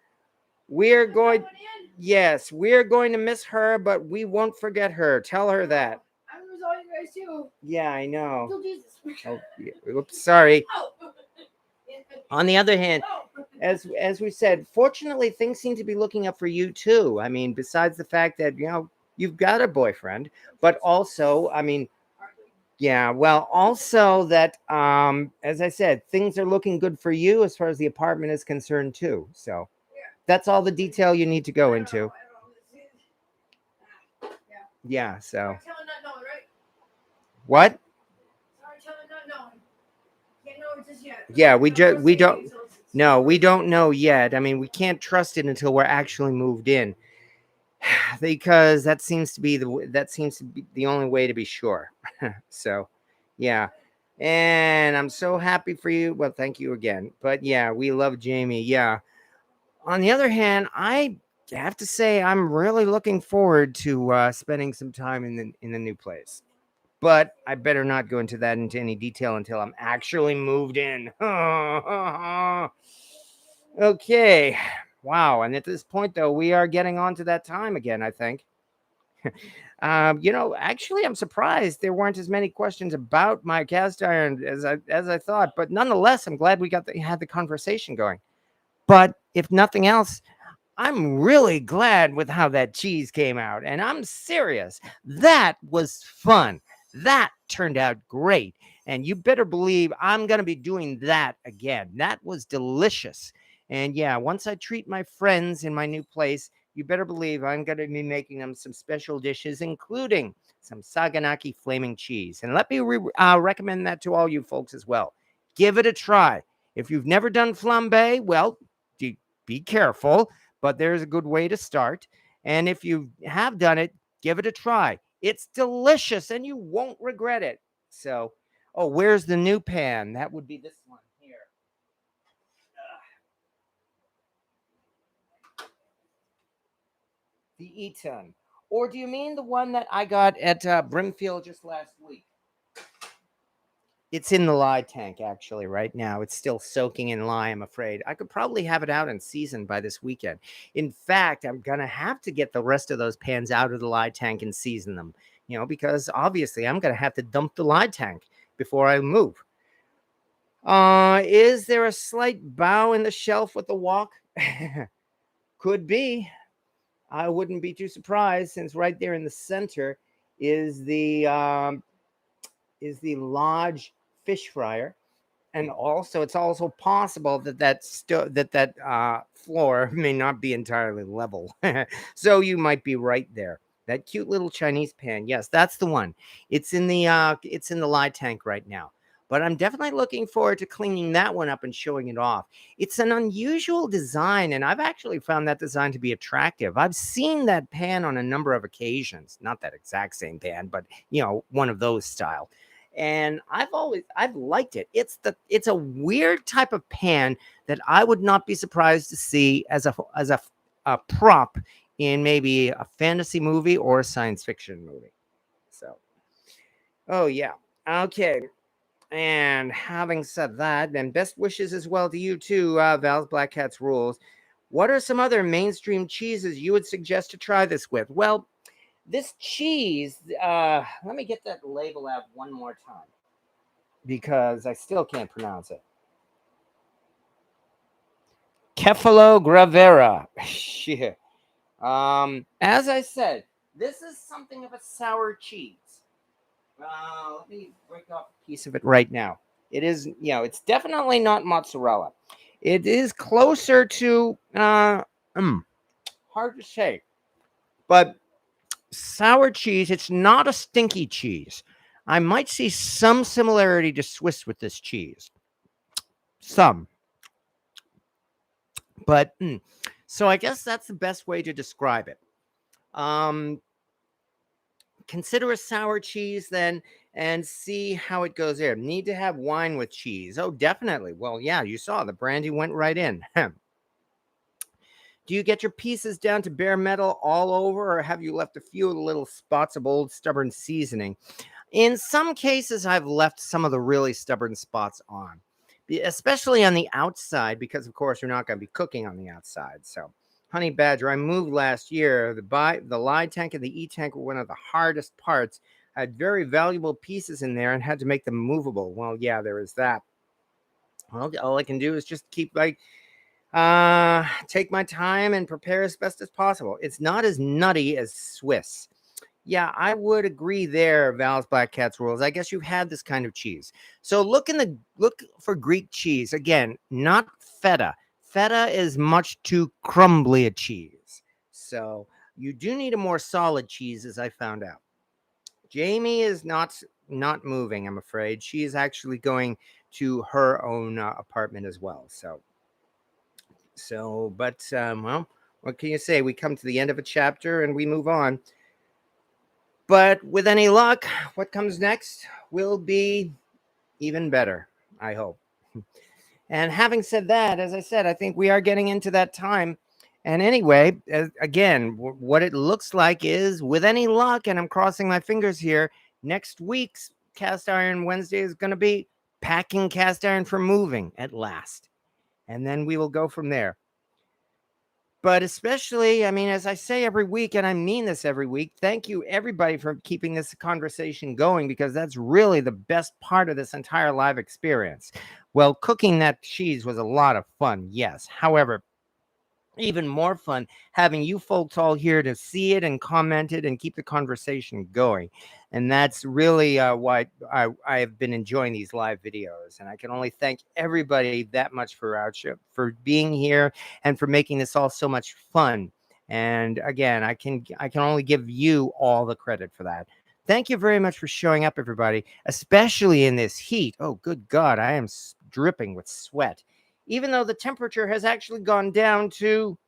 We're going. Yes, we're going to miss her, but we won't forget her. Tell her that. I miss all you guys too. Yeah, I know. Oh, Jesus. Oh, yeah. Oops, sorry. On the other hand, as we said, fortunately, things seem to be looking up for you too. I mean, besides the fact that you've got a boyfriend, but also, I mean, yeah, well, also that as I said, things are looking good for you as far as the apartment is concerned too. So that's all the detail you need to go into. Yeah, so what? Yeah, we don't know yet. I mean, we can't trust it until we're actually moved in, because that seems to be the only way to be sure. So, yeah, and I'm so happy for you. Well, thank you again. But yeah, we love Jamie. Yeah. On the other hand, I have to say I'm really looking forward to spending some time in the new place. But I better not go into any detail until I'm actually moved in. Okay. Wow. And at this point, though, we are getting on to that time again, I think. Actually, I'm surprised there weren't as many questions about my cast iron as I thought. But nonetheless, I'm glad we had the conversation going. But if nothing else, I'm really glad with how that cheese came out. And I'm serious. That was fun. That turned out great. And you better believe I'm going to be doing that again. That was delicious. And yeah, once I treat my friends in my new place, you better believe I'm going to be making them some special dishes, including some saganaki flaming cheese. And let me recommend that to all you folks as well. Give it a try. If you've never done flambe, well, be careful, but there's a good way to start. And if you have done it, give it a try. It's delicious and you won't regret it. So, oh, where's the new pan? That would be this one here. The Eton. Or do you mean the one that I got at Brimfield just last week? It's in the lye tank actually right now. It's still soaking in lye, I'm afraid. I could probably have it out and seasoned by this weekend. In fact, I'm going to have to get the rest of those pans out of the lye tank and season them, because obviously I'm going to have to dump the lye tank before I move. Is there a slight bow in the shelf with the wok? Could be. I wouldn't be too surprised, since right there in the center is the Lodge fish fryer, and also it's also possible that that floor may not be entirely level, so you might be right there. That cute little Chinese pan, yes, that's the one. It's in the lye tank right now. But I'm definitely looking forward to cleaning that one up and showing it off. It's an unusual design, and I've actually found that design to be attractive. I've seen that pan on a number of occasions, not that exact same pan, but one of those style. And I've liked it. It's a weird type of pan that I would not be surprised to see as a prop in maybe a fantasy movie or a science fiction movie. So, oh yeah. Okay. And having said that, then best wishes as well to you too, Val's Black Cat's Rules. What are some other mainstream cheeses you would suggest to try this with? Well, this cheese, let me get that label out one more time because I still can't pronounce it. Kefalogravera. Shit. As I said, this is something of a sour cheese. Let me break off a piece of it right now. It is, it's definitely not mozzarella. It is closer to, hard to say, but sour cheese. It's not a stinky cheese. I might see some similarity to Swiss with this cheese. Some. But, so I guess that's the best way to describe it. Consider a sour cheese then and see how it goes there. Need to have wine with cheese. Oh, definitely. Well, yeah, you saw the brandy went right in. Do you get your pieces down to bare metal all over, or have you left a few of the little spots of old stubborn seasoning? In some cases, I've left some of the really stubborn spots on, especially on the outside, because of course you're not going to be cooking on the outside. So, honey badger, I moved last year. The lye tank and the e-tank were one of the hardest parts. I had very valuable pieces in there and had to make them movable. Well, yeah, there is that. Well, all I can do is just keep take my time and prepare as best as possible. It's not as nutty as Swiss. Yeah, I would agree there, Val's Black Cat's Rules. I guess you've had this kind of cheese. So look for Greek cheese. Again, not feta. Feta is much too crumbly a cheese. So you do need a more solid cheese, as I found out. Jamie is not moving, I'm afraid. She is actually going to her own apartment as well. But well, what can you say? We come to the end of a chapter and we move on. But with any luck, what comes next will be even better, I hope. And having said that, as I said, I think we are getting into that time. And anyway, again, what it looks like is, with any luck, and I'm crossing my fingers here, next week's Cast Iron Wednesday is going to be packing cast iron for moving at last. And then we will go from there. But especially, I mean, as I say every week, and I mean this every week, thank you everybody for keeping this conversation going, because that's really the best part of this entire live experience. Well, cooking that cheese was a lot of fun, yes. However, even more fun having you folks all here to see it and comment it and keep the conversation going. And that's really why I have been enjoying these live videos. And I can only thank everybody that much for being here and for making this all so much fun. And again, I can only give you all the credit for that. Thank you very much for showing up, everybody, especially in this heat. Oh, good God, I am dripping with sweat, even though the temperature has actually gone down to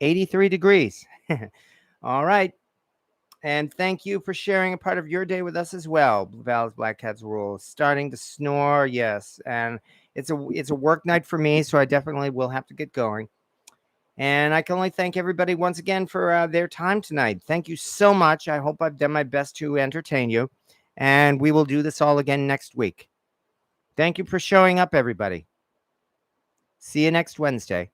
83 degrees. All right. And thank you for sharing a part of your day with us as well. Blue Val's Black Cat's Rule starting to snore, yes, and it's a work night for me, so I definitely will have to get going. And I can only thank everybody once again for their time tonight. Thank you so much. I hope I've done my best to entertain you, and we will do this all again next week. Thank you for showing up, everybody. See you next Wednesday.